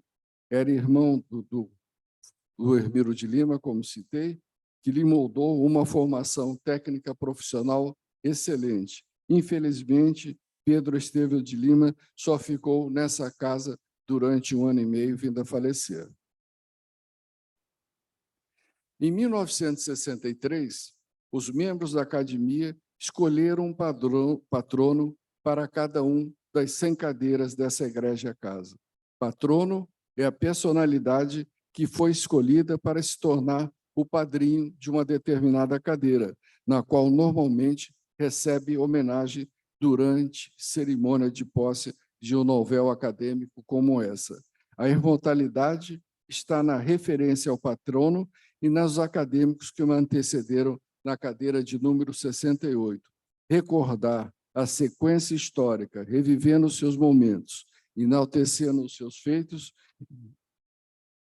Era irmão do Hermiro de Lima, como citei, que lhe moldou uma formação técnica profissional excelente. Infelizmente, Pedro Estevão de Lima só ficou nessa casa durante 1 ano e meio, vindo a falecer. Em 1963, os membros da academia escolheram um patrono para cada um das 100 cadeiras dessa egrégia casa. Patrono é a personalidade que foi escolhida para se tornar o padrinho de uma determinada cadeira, na qual normalmente recebe homenagem durante cerimônia de posse de um novel acadêmico como essa. A imortalidade está na referência ao patrono e nos acadêmicos que o antecederam na cadeira de número 68. Recordar a sequência histórica, revivendo os seus momentos, enaltecendo os seus feitos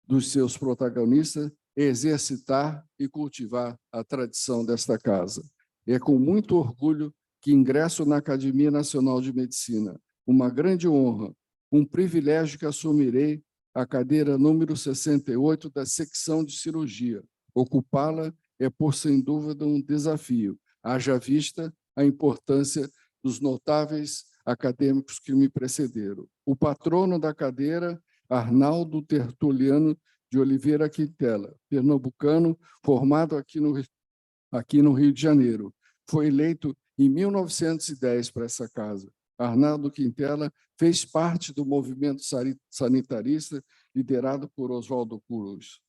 dos seus protagonistas, exercitar e cultivar a tradição desta casa. É com muito orgulho que ingresso na Academia Nacional de Medicina, uma grande honra, um privilégio que assumirei a cadeira número 68 da secção de cirurgia. Ocupá-la é, por sem dúvida, um desafio, haja vista a importância dos notáveis acadêmicos que me precederam. O patrono da cadeira, Arnaldo Tertuliano de Oliveira Quintela, pernambucano, formado aqui no Rio de Janeiro. Foi eleito em 1910 para essa casa. Arnaldo Quintela fez parte do movimento sanitarista liderado por Oswaldo Cruz.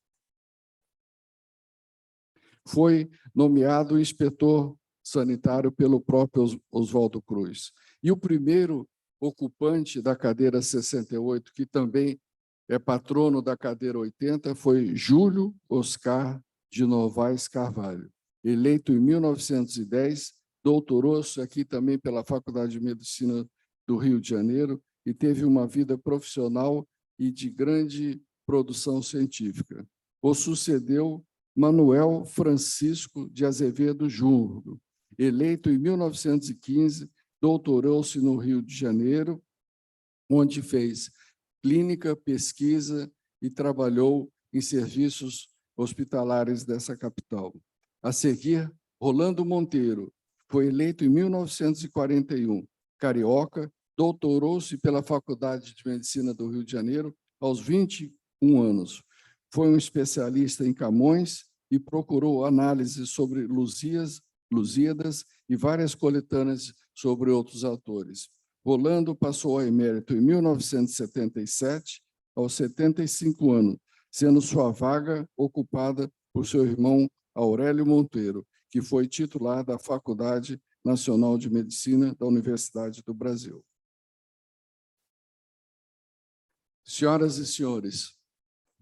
Foi nomeado inspetor sanitário pelo próprio Oswaldo Cruz. E o primeiro ocupante da cadeira 68, que também é patrono da cadeira 80, foi Júlio Oscar de Novaes Carvalho. Eleito em 1910, doutorou-se aqui também pela Faculdade de Medicina do Rio de Janeiro e teve uma vida profissional e de grande produção científica. O sucedeu Manuel Francisco de Azevedo Júnior. Eleito em 1915, doutorou-se no Rio de Janeiro, onde fez clínica, pesquisa e trabalhou em serviços hospitalares dessa capital. A seguir, Rolando Monteiro foi eleito em 1941, carioca, doutorou-se pela Faculdade de Medicina do Rio de Janeiro aos 21 anos. Foi um especialista em Camões e procurou análises sobre Lusíadas e várias coletâneas sobre outros autores. Rolando passou a emérito em 1977, aos 75 anos, sendo sua vaga ocupada por seu irmão Aurélio Monteiro, que foi titular da Faculdade Nacional de Medicina da Universidade do Brasil. Senhoras e senhores,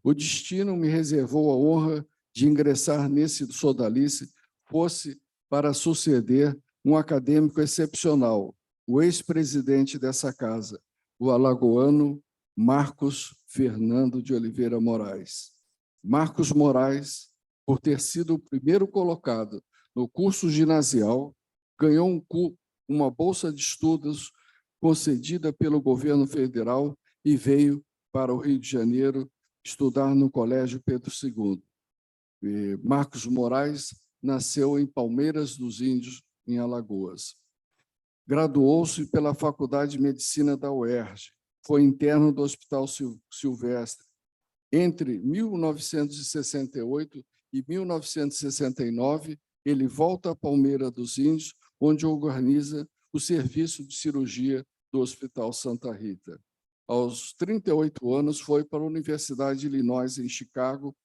o destino me reservou a honra de ingressar nesse sodalice, fosse para suceder um acadêmico excepcional, o ex-presidente dessa casa, o alagoano Marcos Fernando de Oliveira Moraes. Marcos Moraes, por ter sido o primeiro colocado no curso ginasial, ganhou uma bolsa de estudos concedida pelo governo federal e veio para o Rio de Janeiro estudar no Colégio Pedro II. Marcos Moraes nasceu em Palmeiras dos Índios, em Alagoas. Graduou-se pela Faculdade de Medicina da UERJ, foi interno do Hospital Silvestre. Entre 1968 e 1969, ele volta a Palmeira dos Índios, onde organiza o serviço de cirurgia do Hospital Santa Rita. Aos 38 anos, foi para a Universidade de Illinois, em Chicago,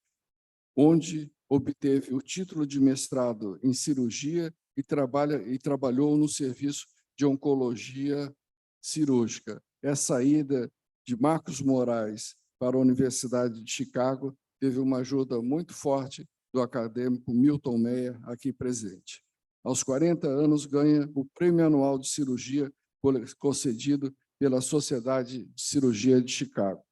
onde obteve o título de mestrado em cirurgia e trabalhou no serviço de oncologia cirúrgica. Essa saída de Marcos Moraes para a Universidade de Chicago teve uma ajuda muito forte do acadêmico Milton Meyer, aqui presente. Aos 40 anos, ganha o Prêmio Anual de Cirurgia concedido pela Sociedade de Cirurgia de Chicago.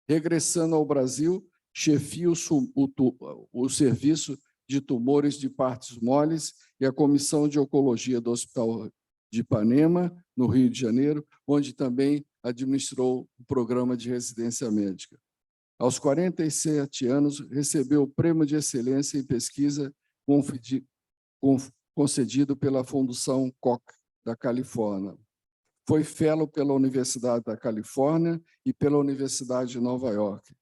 Regressando ao Brasil, chefia o Serviço de Tumores de Partes Moles e a Comissão de Oncologia do Hospital de Ipanema, no Rio de Janeiro, onde também administrou o programa de residência médica. Aos 47 anos, recebeu o Prêmio de Excelência em Pesquisa concedido pela Fundação Koch, da Califórnia. Foi fellow pela Universidade da Califórnia e pela Universidade de Nova York.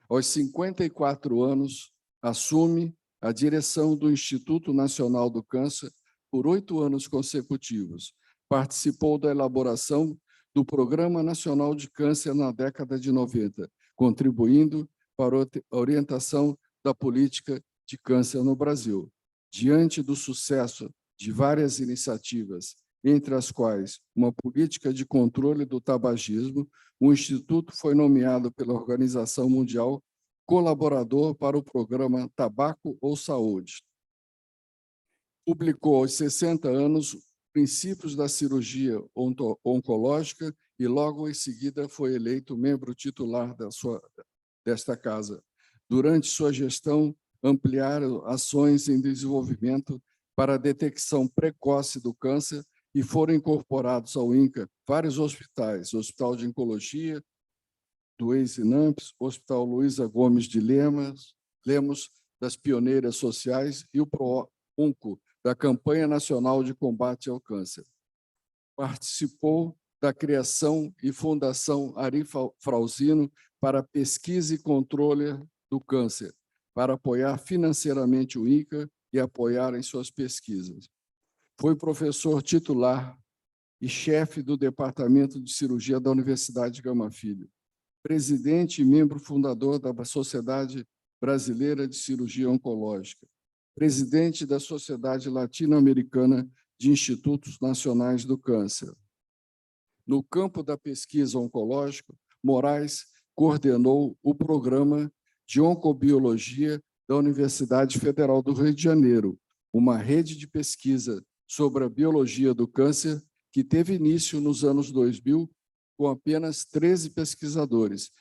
Aos 54 anos, assume a direção do Instituto Nacional do Câncer por 8 anos consecutivos. Participou da elaboração do Programa Nacional de Câncer na década de 90, contribuindo para a orientação da política de câncer no Brasil. Diante do sucesso de várias iniciativas, entre as quais uma política de controle do tabagismo, o Instituto foi nomeado pela Organização Mundial colaborador para o programa Tabaco ou Saúde. Publicou aos 60 anos Princípios da Cirurgia Oncológica e logo em seguida foi eleito membro titular desta casa. Durante sua gestão, ampliaram ações em desenvolvimento para a detecção precoce do câncer e foram incorporados ao INCA vários hospitais, o Hospital de Oncologia do ex-INAMPS, o Hospital Luísa Gomes de Lemos, das Pioneiras Sociais e o PROONCO, da Campanha Nacional de Combate ao Câncer. Participou da criação e Fundação Ari Frausino para pesquisa e controle do câncer, para apoiar financeiramente o INCA e apoiar em suas pesquisas. Foi professor titular e chefe do Departamento de Cirurgia da Universidade Gama Filho, presidente e membro fundador da Sociedade Brasileira de Cirurgia Oncológica, presidente da Sociedade Latino-Americana de Institutos Nacionais do Câncer. No campo da pesquisa oncológica, Moraes coordenou o programa de Oncobiologia da Universidade Federal do Rio de Janeiro, uma rede de pesquisa sobre a biologia do câncer que teve início nos anos 2000 com apenas 13 pesquisadores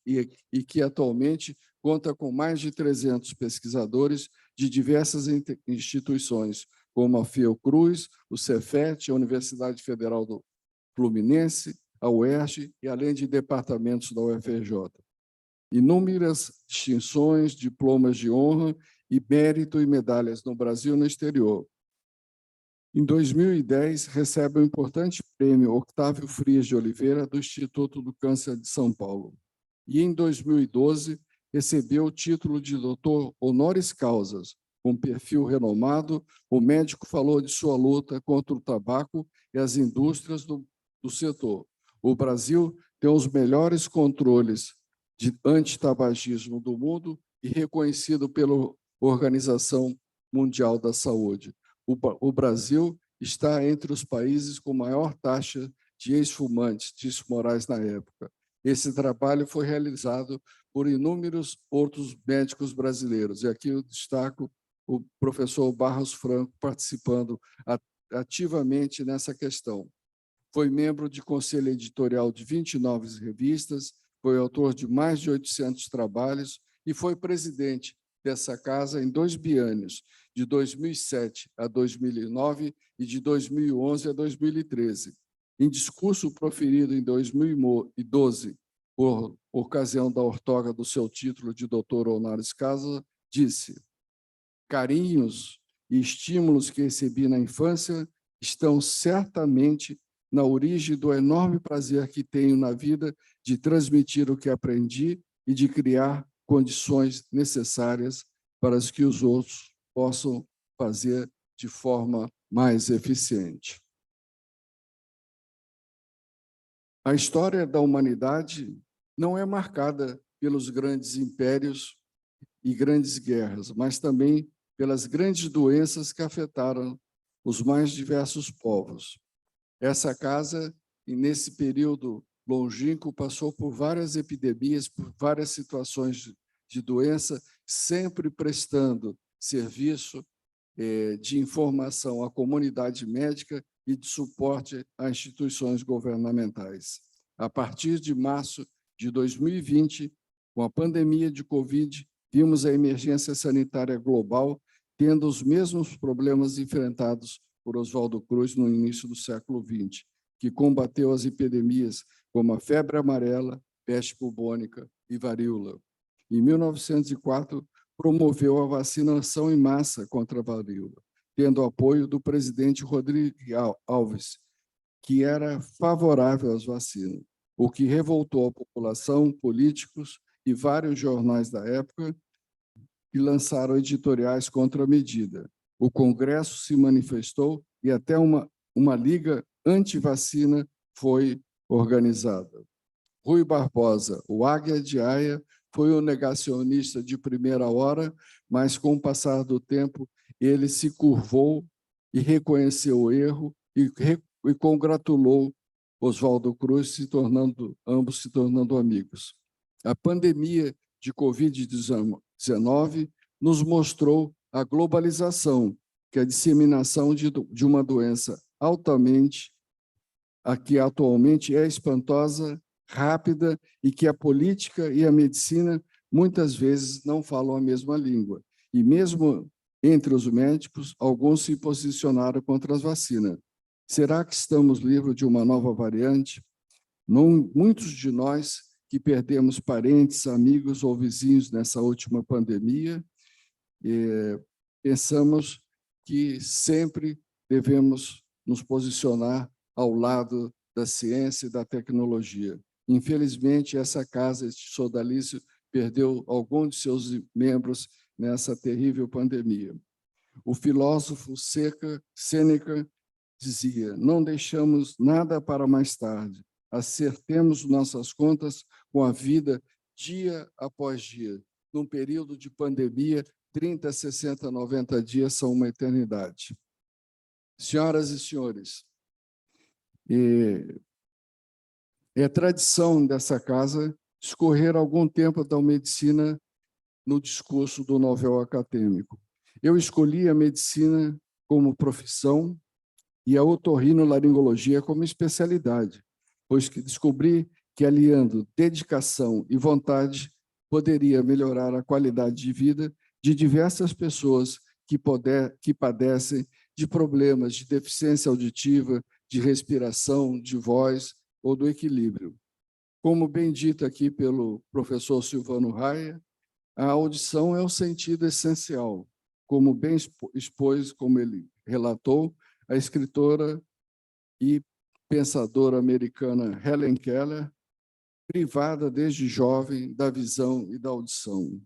e que atualmente conta com mais de 300 pesquisadores de diversas instituições, como a Fiocruz, o Cefet, a Universidade Federal do Fluminense, a UERJ e além de departamentos da UFRJ. Inúmeras distinções, diplomas de honra e mérito e medalhas no Brasil e no exterior. Em 2010, recebe o importante prêmio Octávio Frias de Oliveira do Instituto do Câncer de São Paulo. E, em 2012, recebeu o título de doutor honoris causa. Com perfil renomado, o médico falou de sua luta contra o tabaco e as indústrias do setor. O Brasil tem os melhores controles de antitabagismo do mundo e reconhecido pela Organização Mundial da Saúde. O Brasil está entre os países com maior taxa de ex-fumantes, disse Moraes na época. Esse trabalho foi realizado por inúmeros outros médicos brasileiros. E aqui eu destaco o professor Barros Franco participando ativamente nessa questão. Foi membro de conselho editorial de 29 revistas, foi autor de mais de 800 trabalhos e foi presidente dessa casa em 2 biênios, de 2007 a 2009 e de 2011 a 2013. Em discurso proferido em 2012, por ocasião da outorga do seu título de doutor honoris causa, disse: carinhos e estímulos que recebi na infância estão certamente na origem do enorme prazer que tenho na vida de transmitir o que aprendi e de criar condições necessárias para que os outros possam fazer de forma mais eficiente. A história da humanidade não é marcada pelos grandes impérios e grandes guerras, mas também pelas grandes doenças que afetaram os mais diversos povos. Essa casa, nesse período longínquo, passou por várias epidemias, por várias situações de doença, sempre prestando serviço de informação à comunidade médica e de suporte a instituições governamentais. A partir de março de 2020, com a pandemia de Covid, vimos a emergência sanitária global tendo os mesmos problemas enfrentados por Oswaldo Cruz no início do século XX, que combateu as epidemias como a febre amarela, peste bubônica e varíola. Em 1904, promoveu a vacinação em massa contra a varíola, tendo o apoio do presidente Rodrigo Alves, que era favorável às vacinas, o que revoltou a população, políticos e vários jornais da época que lançaram editoriais contra a medida. O Congresso se manifestou e até uma liga anti-vacina foi organizada. Rui Barbosa, o Águia de Aia, foi um negacionista de primeira hora, mas, com o passar do tempo, ele se curvou e reconheceu o erro e congratulou Oswaldo Cruz, ambos se tornando amigos. A pandemia de Covid-19 nos mostrou a globalização, que é a disseminação de uma doença que atualmente é espantosa, rápida, e que a política e a medicina muitas vezes não falam a mesma língua. E mesmo entre os médicos, alguns se posicionaram contra as vacinas. Será que estamos livres de uma nova variante? Muitos de nós que perdemos parentes, amigos ou vizinhos nessa última pandemia, pensamos que sempre devemos nos posicionar ao lado da ciência e da tecnologia. Infelizmente, essa casa, este sodalício, perdeu alguns de seus membros nessa terrível pandemia. O filósofo Sêneca dizia: não deixamos nada para mais tarde, acertemos nossas contas com a vida dia após dia. Num período de pandemia, 30, 60, 90 dias são uma eternidade. Senhoras e senhores, é tradição dessa casa escorrer algum tempo da medicina no discurso do novel acadêmico. Eu escolhi a medicina como profissão e a otorrinolaringologia como especialidade, pois que descobri que, aliando dedicação e vontade, poderia melhorar a qualidade de vida de diversas pessoas que padecem de problemas de deficiência auditiva, de respiração, de voz ou do equilíbrio. Como bem dito aqui pelo professor Silvano Raia, a audição é o sentido essencial, como bem expôs, como ele relatou, a escritora e pensadora americana Helen Keller, privada desde jovem da visão e da audição.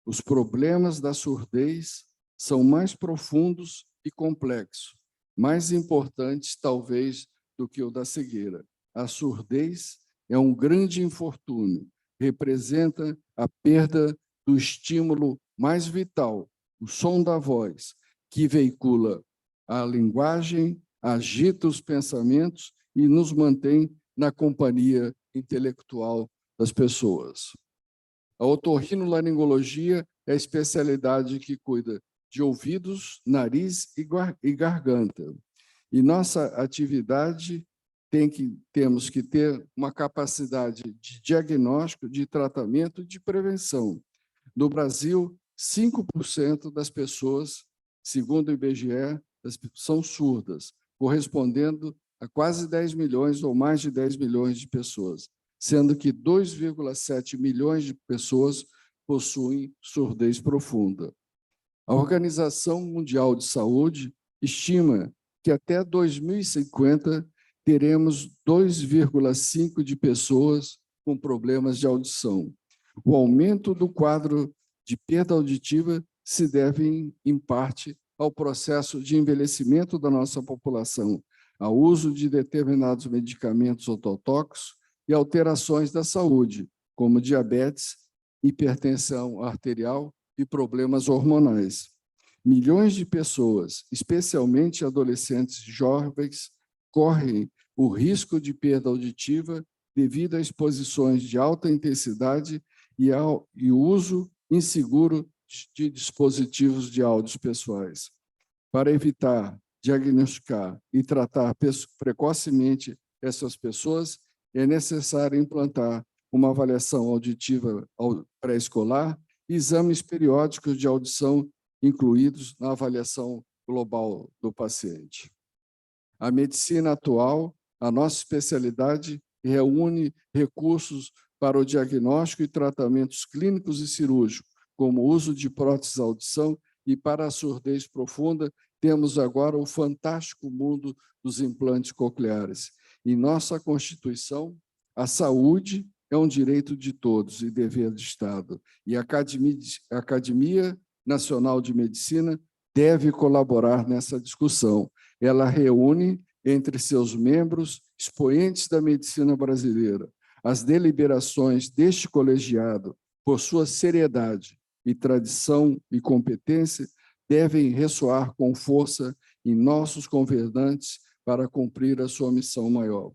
Os problemas da surdez são mais profundos e complexos, mais importantes, talvez, do que o da cegueira. A surdez é um grande infortúnio, representa a perda do estímulo mais vital, o som da voz, que veicula a linguagem, agita os pensamentos e nos mantém na companhia intelectual das pessoas. A otorrinolaringologia é a especialidade que cuida de ouvidos, nariz e garganta. E nossa atividade temos que ter uma capacidade de diagnóstico, de tratamento e de prevenção. No Brasil, 5% das pessoas, segundo o IBGE, são surdas, correspondendo a quase 10 milhões ou mais de 10 milhões de pessoas, sendo que 2,7 milhões de pessoas possuem surdez profunda. A Organização Mundial de Saúde estima que até 2050 teremos 2,5 de pessoas com problemas de audição. O aumento do quadro de perda auditiva se deve, em parte, ao processo de envelhecimento da nossa população, ao uso de determinados medicamentos ototóxicos e alterações da saúde, como diabetes, hipertensão arterial e problemas hormonais. Milhões de pessoas, especialmente adolescentes jovens, correm o risco de perda auditiva devido a exposições de alta intensidade e ao uso inseguro de dispositivos de áudios pessoais. Para evitar, diagnosticar e tratar precocemente essas pessoas, é necessário implantar uma avaliação auditiva pré-escolar e exames periódicos de audição incluídos na avaliação global do paciente. A medicina atual, a nossa especialidade, reúne recursos para o diagnóstico e tratamentos clínicos e cirúrgicos, como o uso de próteses de audição, e para a surdez profunda, temos agora o fantástico mundo dos implantes cocleares. Em nossa Constituição, a saúde é um direito de todos e dever do Estado, e a Academia Nacional de Medicina deve colaborar nessa discussão. Ela reúne entre seus membros expoentes da medicina brasileira. As deliberações deste colegiado, por sua seriedade e tradição e competência, devem ressoar com força em nossos governantes para cumprir a sua missão maior.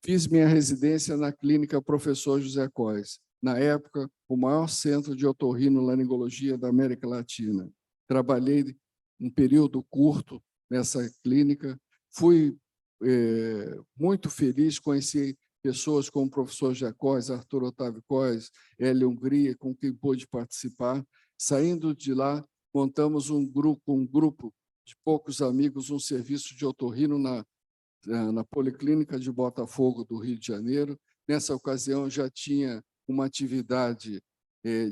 Fiz minha residência na Clínica Professor José Cois, na época, o maior centro de otorrinolaringologia da América Latina. Trabalhei um período curto nessa clínica, fui muito feliz, conheci pessoas como o professor José Cois, Arthur Otávio Cois, Hélio Hungria, com quem pude participar. Saindo de lá, montamos um grupo de poucos amigos, um serviço de otorrino na Policlínica de Botafogo, do Rio de Janeiro. Nessa ocasião, já tinha uma atividade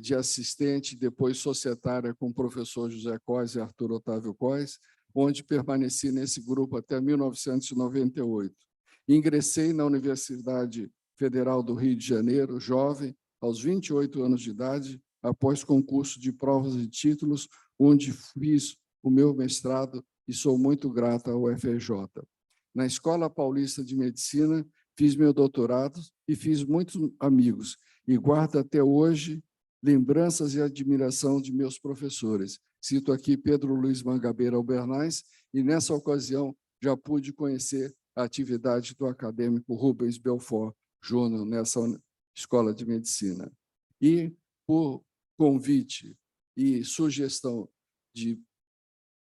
de assistente, depois societária, com o professor José Cois e Arthur Otávio Cois, onde permaneci nesse grupo até 1998. Ingressei na Universidade Federal do Rio de Janeiro, jovem, aos 28 anos de idade, após concurso de provas e títulos, onde fiz o meu mestrado e sou muito grata ao UFRJ. Na Escola Paulista de Medicina, fiz meu doutorado e fiz muitos amigos, e guardo até hoje lembranças e admiração de meus professores. Cito aqui Pedro Luiz Mangabeira Albernaz, e nessa ocasião já pude conhecer a atividade do acadêmico Rubens Belfort Júnior nessa Escola de Medicina. E, por convite e sugestão de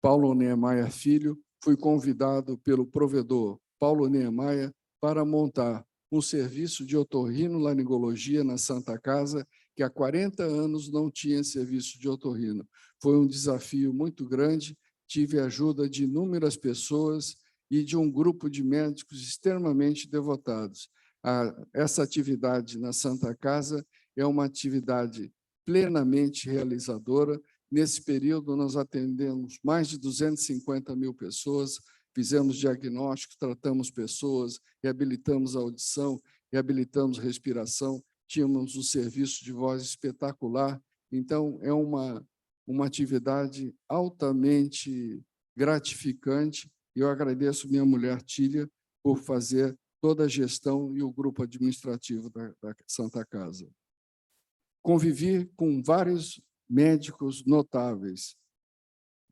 Paulo Niemeyer Filho, fui convidado pelo provedor Paulo Niemeyer para montar um serviço de otorrinolaringologia na Santa Casa, que há 40 anos não tinha serviço de otorrino. Foi um desafio muito grande, tive a ajuda de inúmeras pessoas e de um grupo de médicos extremamente devotados. Essa atividade na Santa Casa é uma atividade plenamente realizadora. Nesse período, nós atendemos mais de 250 mil pessoas, fizemos diagnósticos, tratamos pessoas, reabilitamos a audição, reabilitamos respiração, tínhamos um serviço de voz espetacular. Então, é uma atividade altamente gratificante. Eu agradeço minha mulher, Tília, por fazer toda a gestão e o grupo administrativo da Santa Casa. Convivi com vários médicos notáveis.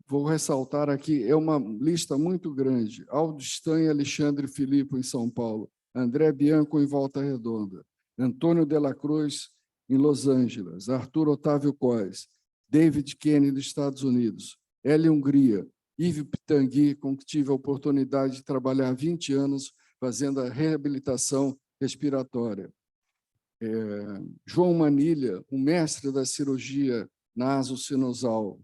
Vou ressaltar aqui, é uma lista muito grande. Aldo Stan e Alexandre Filippo, em São Paulo. André Bianco, em Volta Redonda. Antônio de la Cruz, em Los Angeles. Arthur Otávio Cois. David Kennedy, dos Estados Unidos. Hélio Hungria. Yves Pitangui, com quem tive a oportunidade de trabalhar há 20 anos, fazendo a reabilitação respiratória. João Manilha, um mestre da cirurgia naso-sinusal.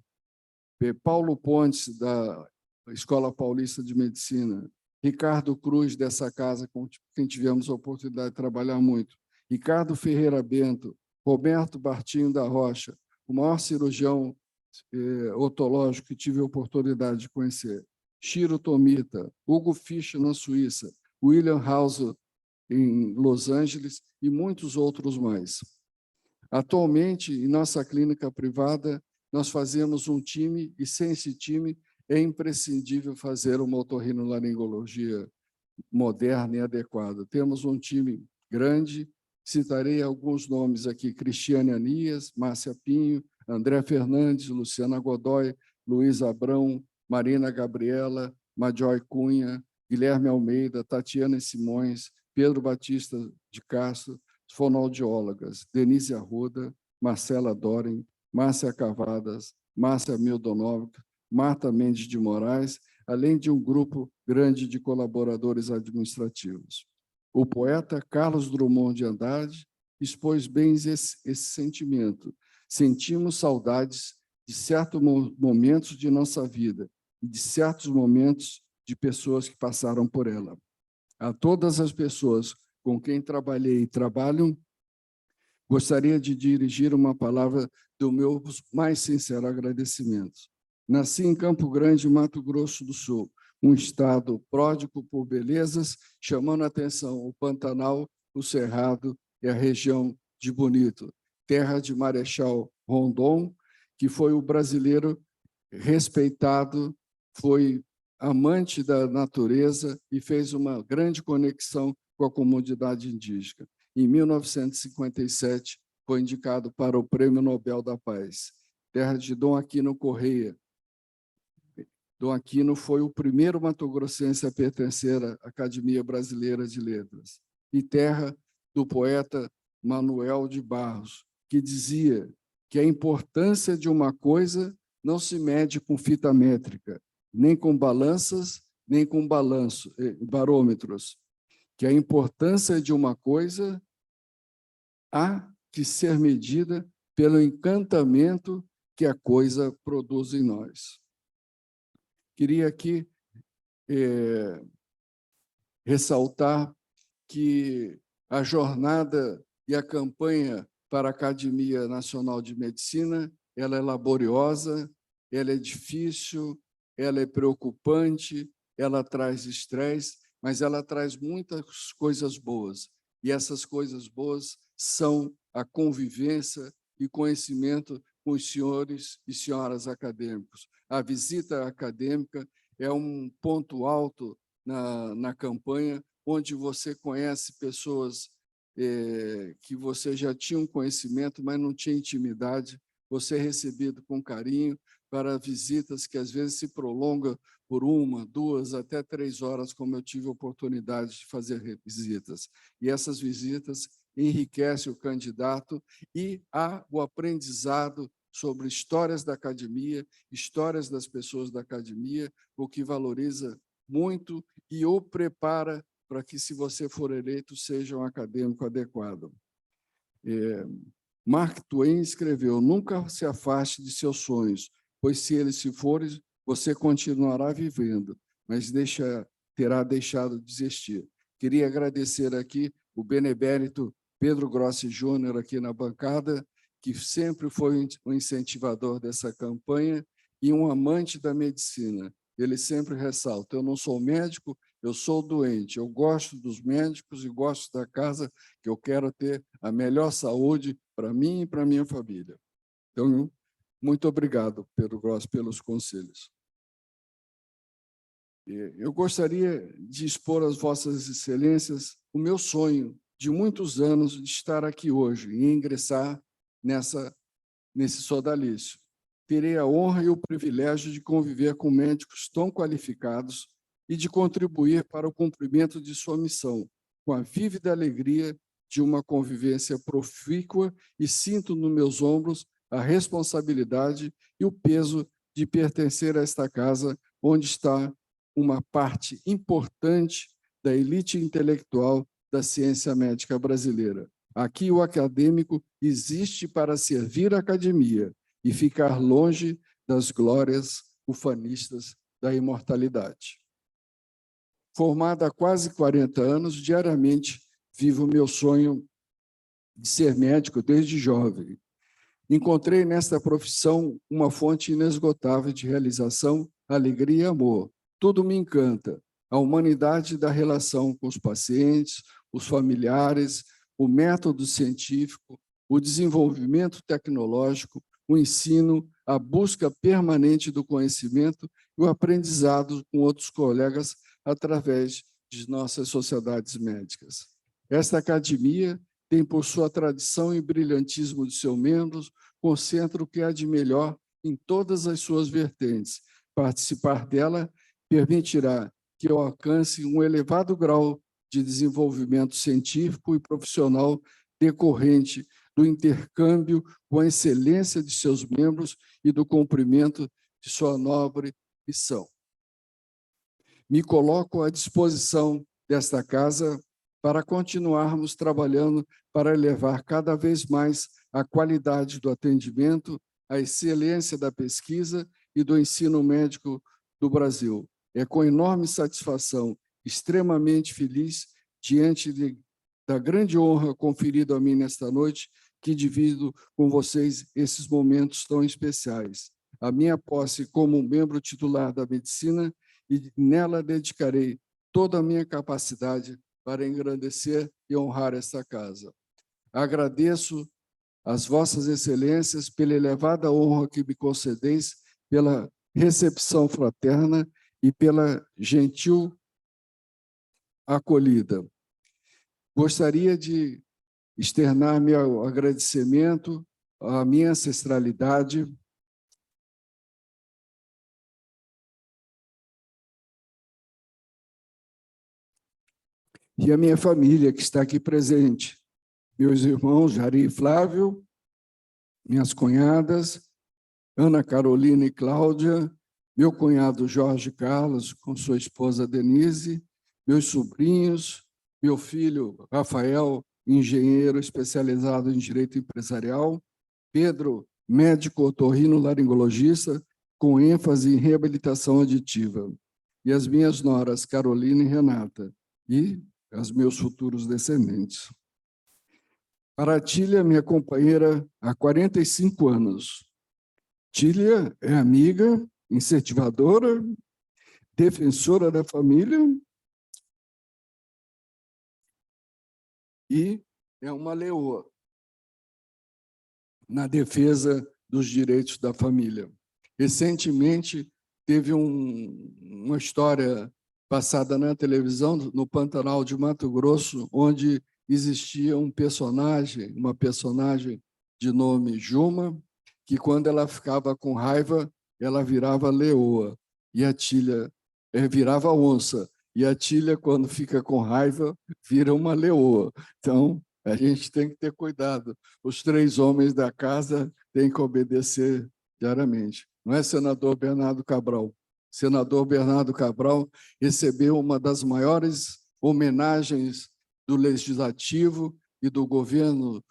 Paulo Pontes, da Escola Paulista de Medicina. Ricardo Cruz, dessa casa, com quem tivemos a oportunidade de trabalhar muito. Ricardo Ferreira Bento, Roberto Bartinho da Rocha, o maior cirurgião otológico que tive a oportunidade de conhecer. Shiro Tomita, Hugo Fischer, na Suíça, William Hauser, em Los Angeles, e muitos outros mais. Atualmente, em nossa clínica privada, nós fazemos um time, e sem esse time é imprescindível fazer uma otorrinolaringologia moderna e adequada. Temos um time grande, citarei alguns nomes aqui: Cristiane Anias, Márcia Pinho, André Fernandes, Luciana Godoy, Luiz Abrão, Marina Gabriela, Majoy Cunha, Guilherme Almeida, Tatiana Simões, Pedro Batista de Castro, fonoaudiólogas, Denise Arruda, Marcela Doren, Márcia Cavadas, Márcia Mildonovic, Marta Mendes de Moraes, além de um grupo grande de colaboradores administrativos. O poeta Carlos Drummond de Andrade expôs bem esse sentimento. Sentimos saudades de certos momentos de nossa vida e de certos momentos de pessoas que passaram por ela. A todas as pessoas com quem trabalhei e trabalham, gostaria de dirigir uma palavra do meu mais sincero agradecimento. Nasci em Campo Grande, Mato Grosso do Sul, um estado pródigo por belezas, chamando a atenção o Pantanal, o Cerrado e a região de Bonito, terra de Marechal Rondon, que foi o brasileiro respeitado, foi amante da natureza e fez uma grande conexão com a comunidade indígena. Em 1957, foi indicado para o Prêmio Nobel da Paz. Terra de Dom Aquino Correia. Dom Aquino foi o primeiro mato-grossense a pertencer à Academia Brasileira de Letras. E terra do poeta Manuel de Barros, que dizia que a importância de uma coisa não se mede com fita métrica, nem com balanças, nem com barômetros, que a importância de uma coisa há que ser medida pelo encantamento que a coisa produz em nós. Queria aqui ressaltar que a jornada e a campanha para a Academia Nacional de Medicina, ela é laboriosa, ela é difícil, ela é preocupante, ela traz estresse, mas ela traz muitas coisas boas. E essas coisas boas são a convivência e conhecimento com os senhores e senhoras acadêmicos. A visita acadêmica é um ponto alto na campanha, onde você conhece pessoas que você já tinha um conhecimento, mas não tinha intimidade. Você é recebido com carinho para visitas que às vezes se prolongam por 1, 2, até 3 horas, como eu tive a oportunidade de fazer visitas. E essas visitas enriquecem o candidato e há o aprendizado sobre histórias da academia, histórias das pessoas da academia, o que valoriza muito e o prepara para que, se você for eleito, seja um acadêmico adequado. Mark Twain escreveu: nunca se afaste de seus sonhos, pois se eles se forem, você continuará vivendo, mas terá deixado de existir. Queria agradecer aqui o benemérito Pedro Grossi Júnior, aqui na bancada, que sempre foi um incentivador dessa campanha e um amante da medicina. Ele sempre ressalta: eu não sou médico, eu sou doente, eu gosto dos médicos e gosto da casa, que eu quero ter a melhor saúde para mim e para minha família. Então, muito obrigado, Pedro Grossi, pelos conselhos. Eu gostaria de expor às vossas excelências o meu sonho de muitos anos de estar aqui hoje e ingressar nesse sodalício. Terei a honra e o privilégio de conviver com médicos tão qualificados e de contribuir para o cumprimento de sua missão, com a vívida alegria de uma convivência profícua, e sinto nos meus ombros a responsabilidade e o peso de pertencer a esta casa, onde está uma parte importante da elite intelectual da ciência médica brasileira. Aqui o acadêmico existe para servir a academia e ficar longe das glórias ufanistas da imortalidade. Formado há quase 40 anos, diariamente vivo o meu sonho de ser médico desde jovem. Encontrei nesta profissão uma fonte inesgotável de realização, alegria e amor. Tudo me encanta. A humanidade da relação com os pacientes, os familiares, o método científico, o desenvolvimento tecnológico, o ensino, a busca permanente do conhecimento e o aprendizado com outros colegas através de nossas sociedades médicas. Esta academia tem, por sua tradição e brilhantismo de seus membros, concentra o que há de melhor em todas as suas vertentes. Participar dela permitirá que eu alcance um elevado grau de desenvolvimento científico e profissional decorrente do intercâmbio com a excelência de seus membros e do cumprimento de sua nobre missão. Me coloco à disposição desta casa para continuarmos trabalhando para elevar cada vez mais a qualidade do atendimento, a excelência da pesquisa e do ensino médico do Brasil. É com enorme satisfação, extremamente feliz, diante da grande honra conferida a mim nesta noite, que divido com vocês esses momentos tão especiais. A minha posse como membro titular da medicina, e nela dedicarei toda a minha capacidade para engrandecer e honrar esta casa. Agradeço às vossas excelências pela elevada honra que me concedeis, pela recepção fraterna e pela gentil acolhida. Gostaria de externar meu agradecimento à minha ancestralidade, e à minha família, que está aqui presente. Meus irmãos Jari e Flávio, minhas cunhadas, Ana Carolina e Cláudia, meu cunhado Jorge Carlos, com sua esposa Denise, meus sobrinhos, meu filho Rafael, engenheiro especializado em direito empresarial, Pedro, médico otorrino-laringologista, com ênfase em reabilitação aditiva, e as minhas noras Carolina e Renata, e os meus futuros descendentes. Para Tília, minha companheira há 45 anos. Tília é amiga, incentivadora, defensora da família e é uma leoa na defesa dos direitos da família. Recentemente, teve uma história passada na televisão, no Pantanal de Mato Grosso, onde existia uma personagem de nome Juma, que quando ela ficava com raiva, ela virava leoa, e a Tília virava onça, e a Tília, quando fica com raiva, vira uma leoa. Então, a gente tem que ter cuidado. Os 3 homens da casa têm que obedecer diariamente. Não é, senador Bernardo Cabral? Senador Bernardo Cabral recebeu uma das maiores homenagens do Legislativo e do governo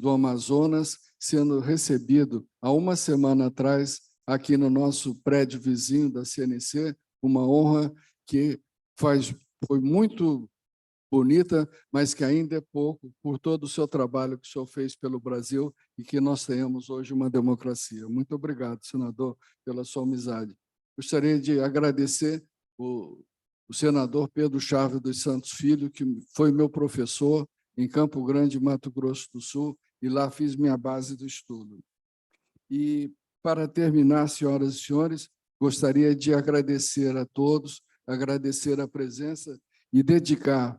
do Amazonas, sendo recebido há uma semana atrás, aqui no nosso prédio vizinho da CNC, uma honra que foi muito bonita, mas que ainda é pouco por todo o seu trabalho que o senhor fez pelo Brasil e que nós tenhamos hoje uma democracia. Muito obrigado, senador, pela sua amizade. Gostaria de agradecer o senador Pedro Chaves dos Santos Filho, que foi meu professor em Campo Grande, Mato Grosso do Sul, e lá fiz minha base do estudo. E, para terminar, senhoras e senhores, gostaria de agradecer a todos, agradecer a presença e dedicar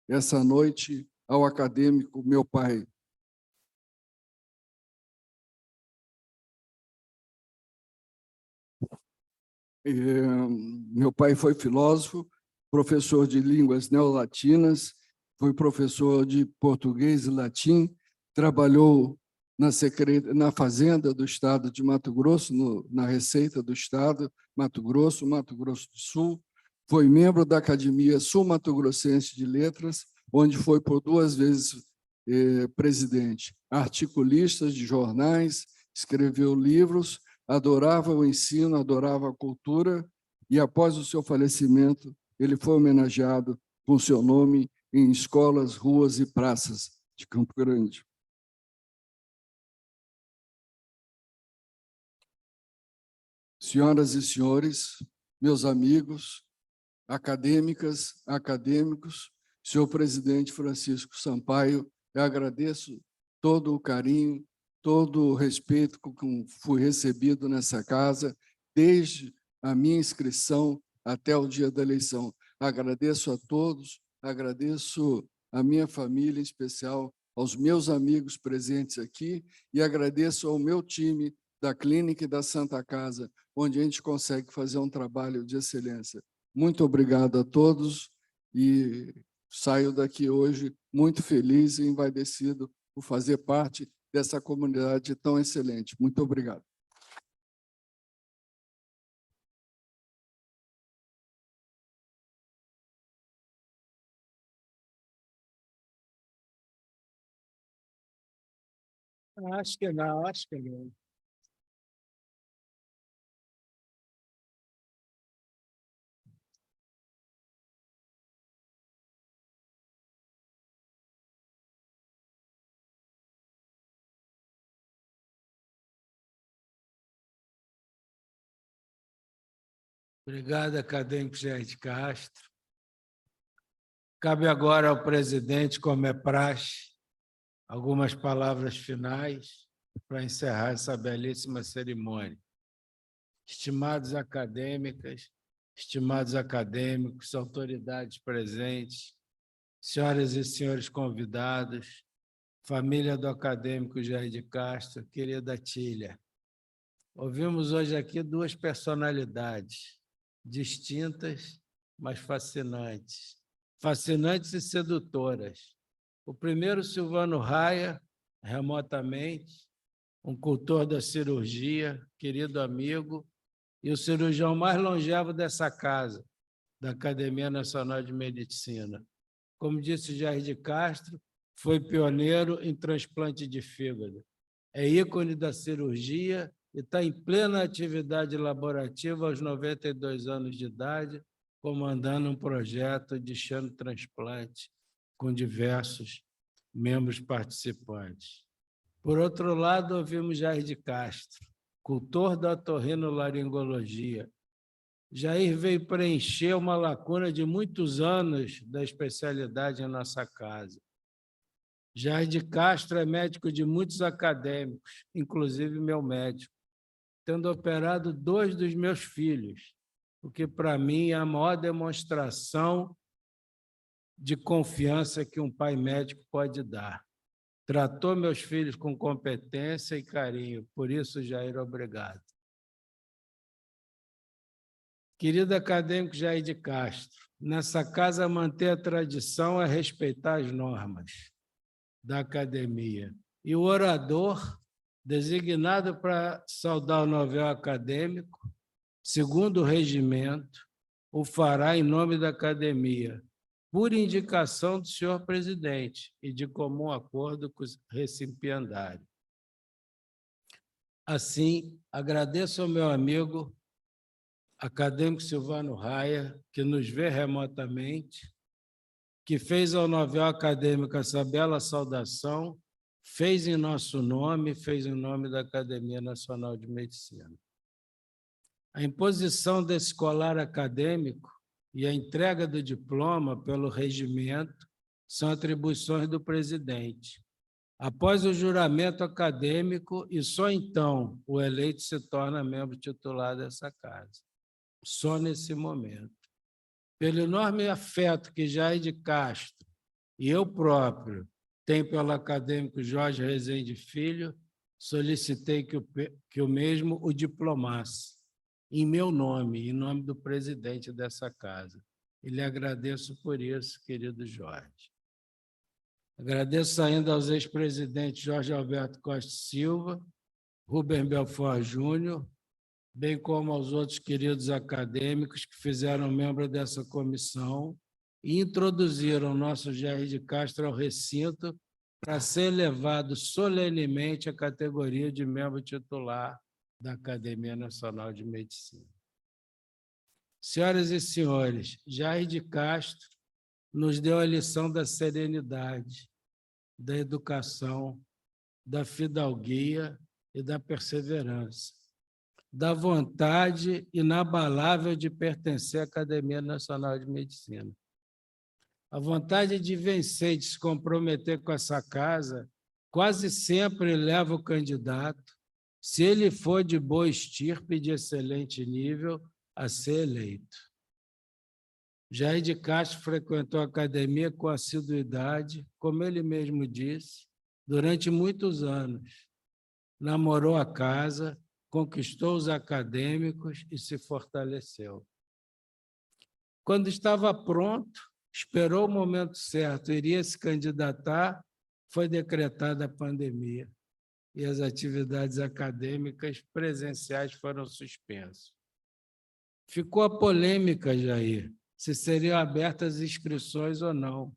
essa noite ao acadêmico, meu pai. Meu pai foi filósofo, professor de línguas neolatinas, foi professor de português e latim, trabalhou na Fazenda do Estado de Mato Grosso, na Receita do Estado, Mato Grosso do Sul, foi membro da Academia Sul-Mato-Grossense de Letras, onde foi por 2 vezes presidente. Articulista de jornais, escreveu livros, adorava o ensino, adorava a cultura, e após o seu falecimento, ele foi homenageado com seu nome em escolas, ruas e praças de Campo Grande. Senhoras e senhores, meus amigos, acadêmicas, acadêmicos, senhor presidente Francisco Sampaio, eu agradeço todo o carinho, todo o respeito com que fui recebido nessa casa, desde a minha inscrição até o dia da eleição. Agradeço a todos, agradeço à minha família em especial, aos meus amigos presentes aqui, e agradeço ao meu time da Clínica e da Santa Casa, onde a gente consegue fazer um trabalho de excelência. Muito obrigado a todos e saio daqui hoje muito feliz e envaidecido por fazer parte dessa comunidade tão excelente. Muito obrigado. Acho que não, acho que não. Obrigado, acadêmico Jair de Castro. Cabe agora ao presidente, como é praxe, algumas palavras finais para encerrar essa belíssima cerimônia. Estimados acadêmicas, estimados acadêmicos, autoridades presentes, senhoras e senhores convidados, família do acadêmico Jair de Castro, querida Tília. Ouvimos hoje aqui duas personalidades distintas, mas fascinantes. Fascinantes e sedutoras. O primeiro, Silvano Raia, remotamente, um cultor da cirurgia, querido amigo, e o cirurgião mais longevo dessa casa, da Academia Nacional de Medicina. Como disse Jair de Castro, foi pioneiro em transplante de fígado. É ícone da cirurgia e está em plena atividade laborativa aos 92 anos de idade, comandando um projeto de xenotransplante com diversos membros participantes. Por outro lado, ouvimos Jair de Castro, cultor da otorrinolaringologia. Jair veio preencher uma lacuna de muitos anos da especialidade em nossa casa. Jair de Castro é médico de muitos acadêmicos, inclusive meu médico, tendo operado 2 dos meus filhos, o que, para mim, é a maior demonstração de confiança que um pai médico pode dar. Tratou meus filhos com competência e carinho, por isso, Jair, obrigado. Querido acadêmico Jair de Castro, nessa casa manter a tradição é respeitar as normas da academia. E o orador, designado para saudar o novel acadêmico, segundo o regimento, o fará em nome da academia, por indicação do senhor presidente e de comum acordo com o recipiendário. Assim, agradeço ao meu amigo acadêmico Silvano Raia, que nos vê remotamente, que fez ao novel acadêmico essa bela saudação, fez em nosso nome, fez em nome da Academia Nacional de Medicina. A imposição desse colar acadêmico e a entrega do diploma pelo regimento são atribuições do presidente. Após o juramento acadêmico, e só então o eleito se torna membro titular dessa casa. Só nesse momento. Pelo enorme afeto que Jair de Castro e eu próprio tenho pelo acadêmico Jorge Rezende Filho, solicitei que o mesmo o diplomasse, em meu nome, em nome do presidente dessa casa. E lhe agradeço por isso, querido Jorge. Agradeço ainda aos ex-presidentes Jorge Alberto Costa Silva, Rubem Belfort Júnior, bem como aos outros queridos acadêmicos que fizeram membro dessa comissão e introduziram o nosso Jair de Castro ao recinto para ser elevado solenemente à categoria de membro titular da Academia Nacional de Medicina. Senhoras e senhores, Jair de Castro nos deu a lição da serenidade, da educação, da fidalguia e da perseverança, da vontade inabalável de pertencer à Academia Nacional de Medicina. A vontade de vencer e de se comprometer com essa casa quase sempre leva o candidato, se ele for de boa estirpe e de excelente nível, a ser eleito. Jair de Castro frequentou a academia com assiduidade, como ele mesmo disse, durante muitos anos. Namorou a casa, conquistou os acadêmicos e se fortaleceu. Quando estava pronto, esperou o momento certo, iria se candidatar, foi decretada a pandemia e as atividades acadêmicas presenciais foram suspensas. Ficou a polêmica, Jair, se seriam abertas inscrições ou não.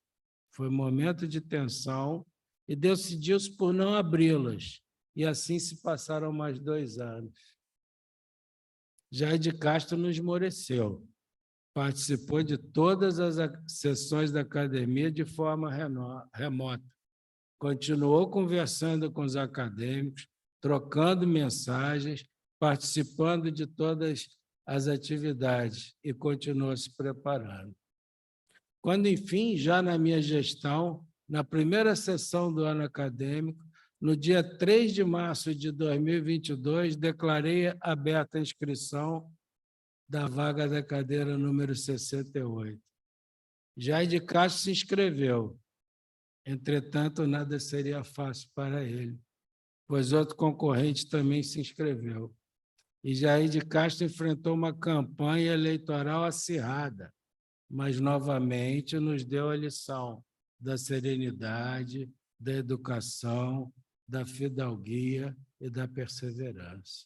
Foi momento de tensão e decidiu-se por não abri-las. E assim se passaram mais 2 anos. Jair de Castro nos esmoreceu. Participou de todas as sessões da academia de forma remota. Continuou conversando com os acadêmicos, trocando mensagens, participando de todas as atividades e continuou se preparando. Quando, enfim, já na minha gestão, na primeira sessão do ano acadêmico, no dia 3 de março de 2022, declarei aberta a inscrição da vaga da cadeira número 68. Jair de Castro se inscreveu. Entretanto, nada seria fácil para ele, pois outro concorrente também se inscreveu. E Jair de Castro enfrentou uma campanha eleitoral acirrada, mas novamente nos deu a lição da serenidade, da educação, da fidalguia e da perseverança.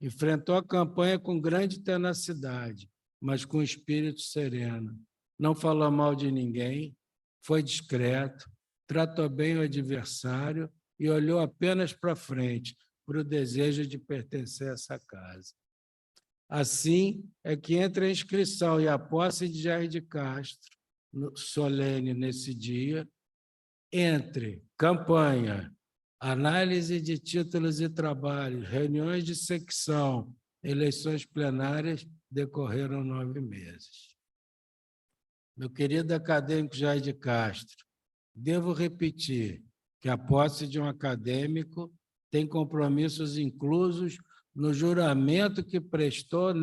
Enfrentou a campanha com grande tenacidade, mas com espírito sereno. Não falou mal de ninguém, foi discreto, tratou bem o adversário e olhou apenas para frente, para o desejo de pertencer a essa casa. Assim é que entre a inscrição e a posse de Jair de Castro, solene nesse dia, entre campanha, análise de títulos e trabalhos, reuniões de secção, eleições plenárias, decorreram 9 meses. Meu querido acadêmico Jair de Castro, devo repetir que a posse de um acadêmico tem compromissos inclusos no juramento que prestou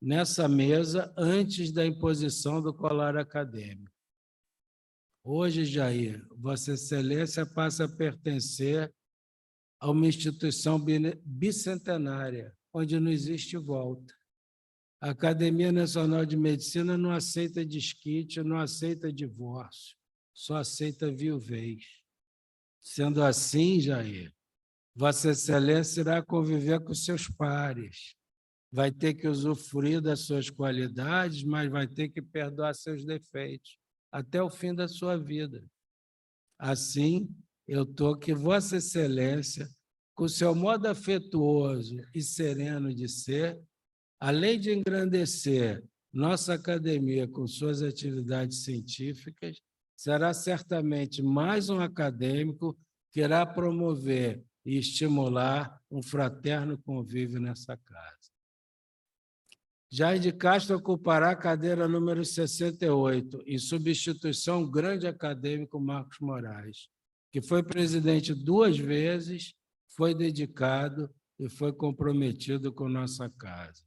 nessa mesa antes da imposição do colar acadêmico. Hoje, Jair, Vossa Excelência passa a pertencer a uma instituição bicentenária, onde não existe volta. A Academia Nacional de Medicina não aceita desquite, não aceita divórcio, só aceita viuvez. Sendo assim, Jair, Vossa Excelência irá conviver com seus pares, vai ter que usufruir das suas qualidades, mas vai ter que perdoar seus defeitos, até o fim da sua vida. Assim, eu estou que Vossa Excelência, com seu modo afetuoso e sereno de ser, além de engrandecer nossa academia com suas atividades científicas, será certamente mais um acadêmico que irá promover e estimular um fraterno convívio nessa casa. Jair de Castro ocupará a cadeira número 68, em substituição ao grande acadêmico Marcos Moraes, que foi presidente 2 vezes, foi dedicado e foi comprometido com nossa casa.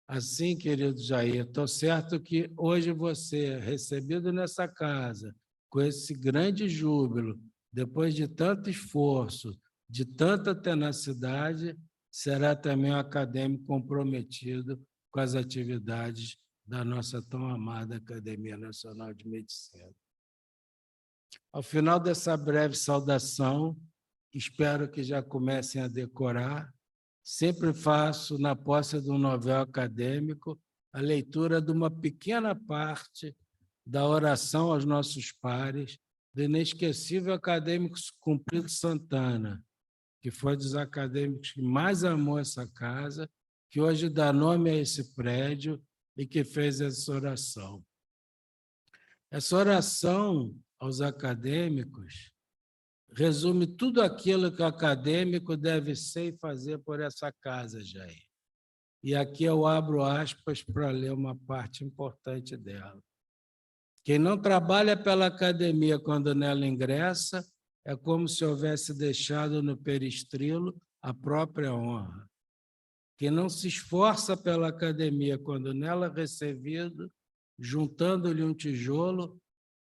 Assim, querido Jair, estou certo que hoje você, recebido nessa casa, com esse grande júbilo, depois de tanto esforço, de tanta tenacidade, será também um acadêmico comprometido com as atividades da nossa tão amada Academia Nacional de Medicina. Ao final dessa breve saudação, espero que já comecem a decorar. Sempre faço, na posse de um novel acadêmico, a leitura de uma pequena parte da oração aos nossos pares, do inesquecível acadêmico Cumprido Santana, que foi dos acadêmicos que mais amou essa casa, que hoje dá nome a esse prédio e que fez essa oração. Essa oração aos acadêmicos resume tudo aquilo que o acadêmico deve ser e fazer por essa casa, Jair. E aqui eu abro aspas para ler uma parte importante dela. Quem não trabalha pela academia quando nela ingressa é como se houvesse deixado no peristrilo a própria honra. Quem não se esforça pela academia quando nela recebido, juntando-lhe um tijolo,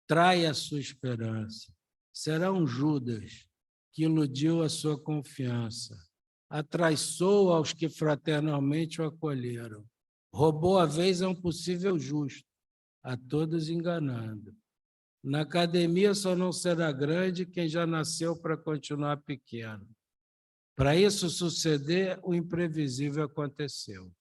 trai a sua esperança. Será um Judas que iludiu a sua confiança, atraiçoou aos que fraternalmente o acolheram, roubou a vez a um possível justo, a todos enganando. Na academia só não será grande quem já nasceu para continuar pequeno. Para isso suceder, o imprevisível aconteceu.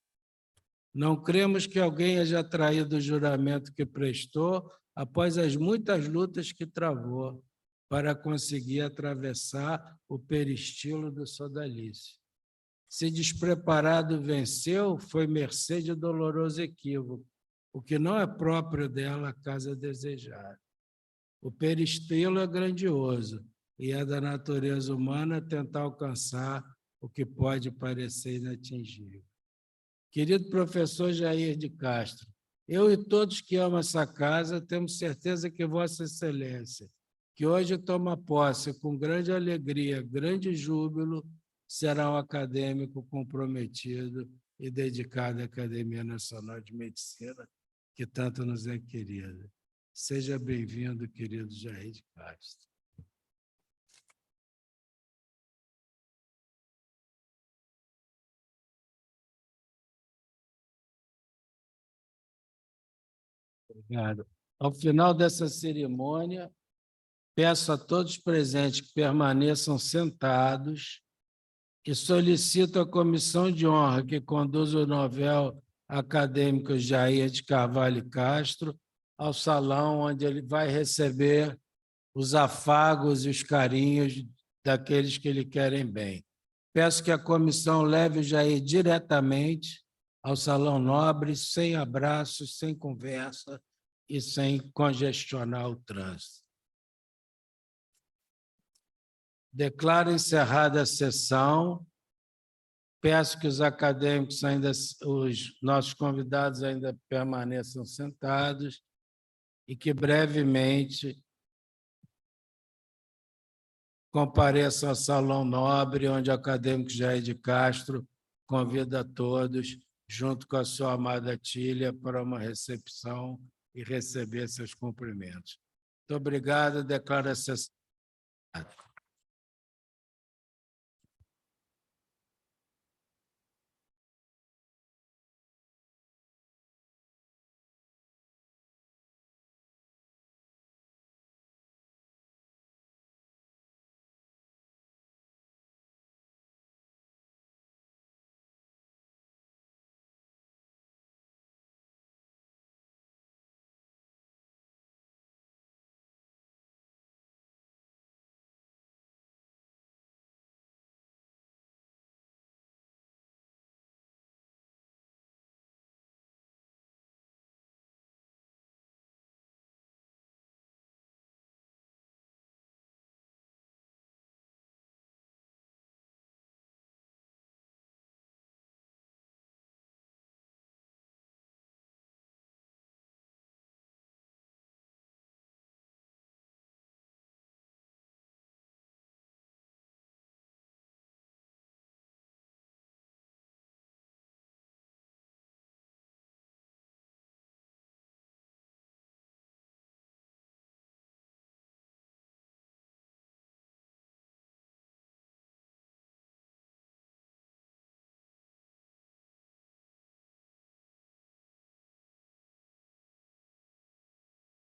Não cremos que alguém haja traído o juramento que prestou após as muitas lutas que travou para conseguir atravessar o peristilo do sodalício. Se despreparado venceu, foi mercê de doloroso equívoco, o que não é próprio dela a casa desejada. O peristilo é grandioso e é da natureza humana tentar alcançar o que pode parecer inatingível. Querido professor Jair de Castro, eu e todos que amam essa casa temos certeza que Vossa Excelência, que hoje toma posse com grande alegria, grande júbilo, será um acadêmico comprometido e dedicado à Academia Nacional de Medicina, que tanto nos é querida. Seja bem-vindo, querido Jair de Castro. Obrigado. Ao final dessa cerimônia, peço a todos presentes que permaneçam sentados e solicito à comissão de honra que conduz o novel acadêmico Jair de Carvalho Castro ao salão onde ele vai receber os afagos e os carinhos daqueles que lhe querem bem. Peço que a comissão leve o Jair diretamente ao salão nobre, sem abraços, sem conversa e sem congestionar o trânsito. Declaro encerrada a sessão. Peço que os acadêmicos os nossos convidados ainda permaneçam sentados e que brevemente compareçam ao Salão Nobre, onde o acadêmico Jair de Castro convida a todos, junto com a sua amada Tília, para uma recepção e receber seus cumprimentos. Muito obrigado. Declaro a sessão.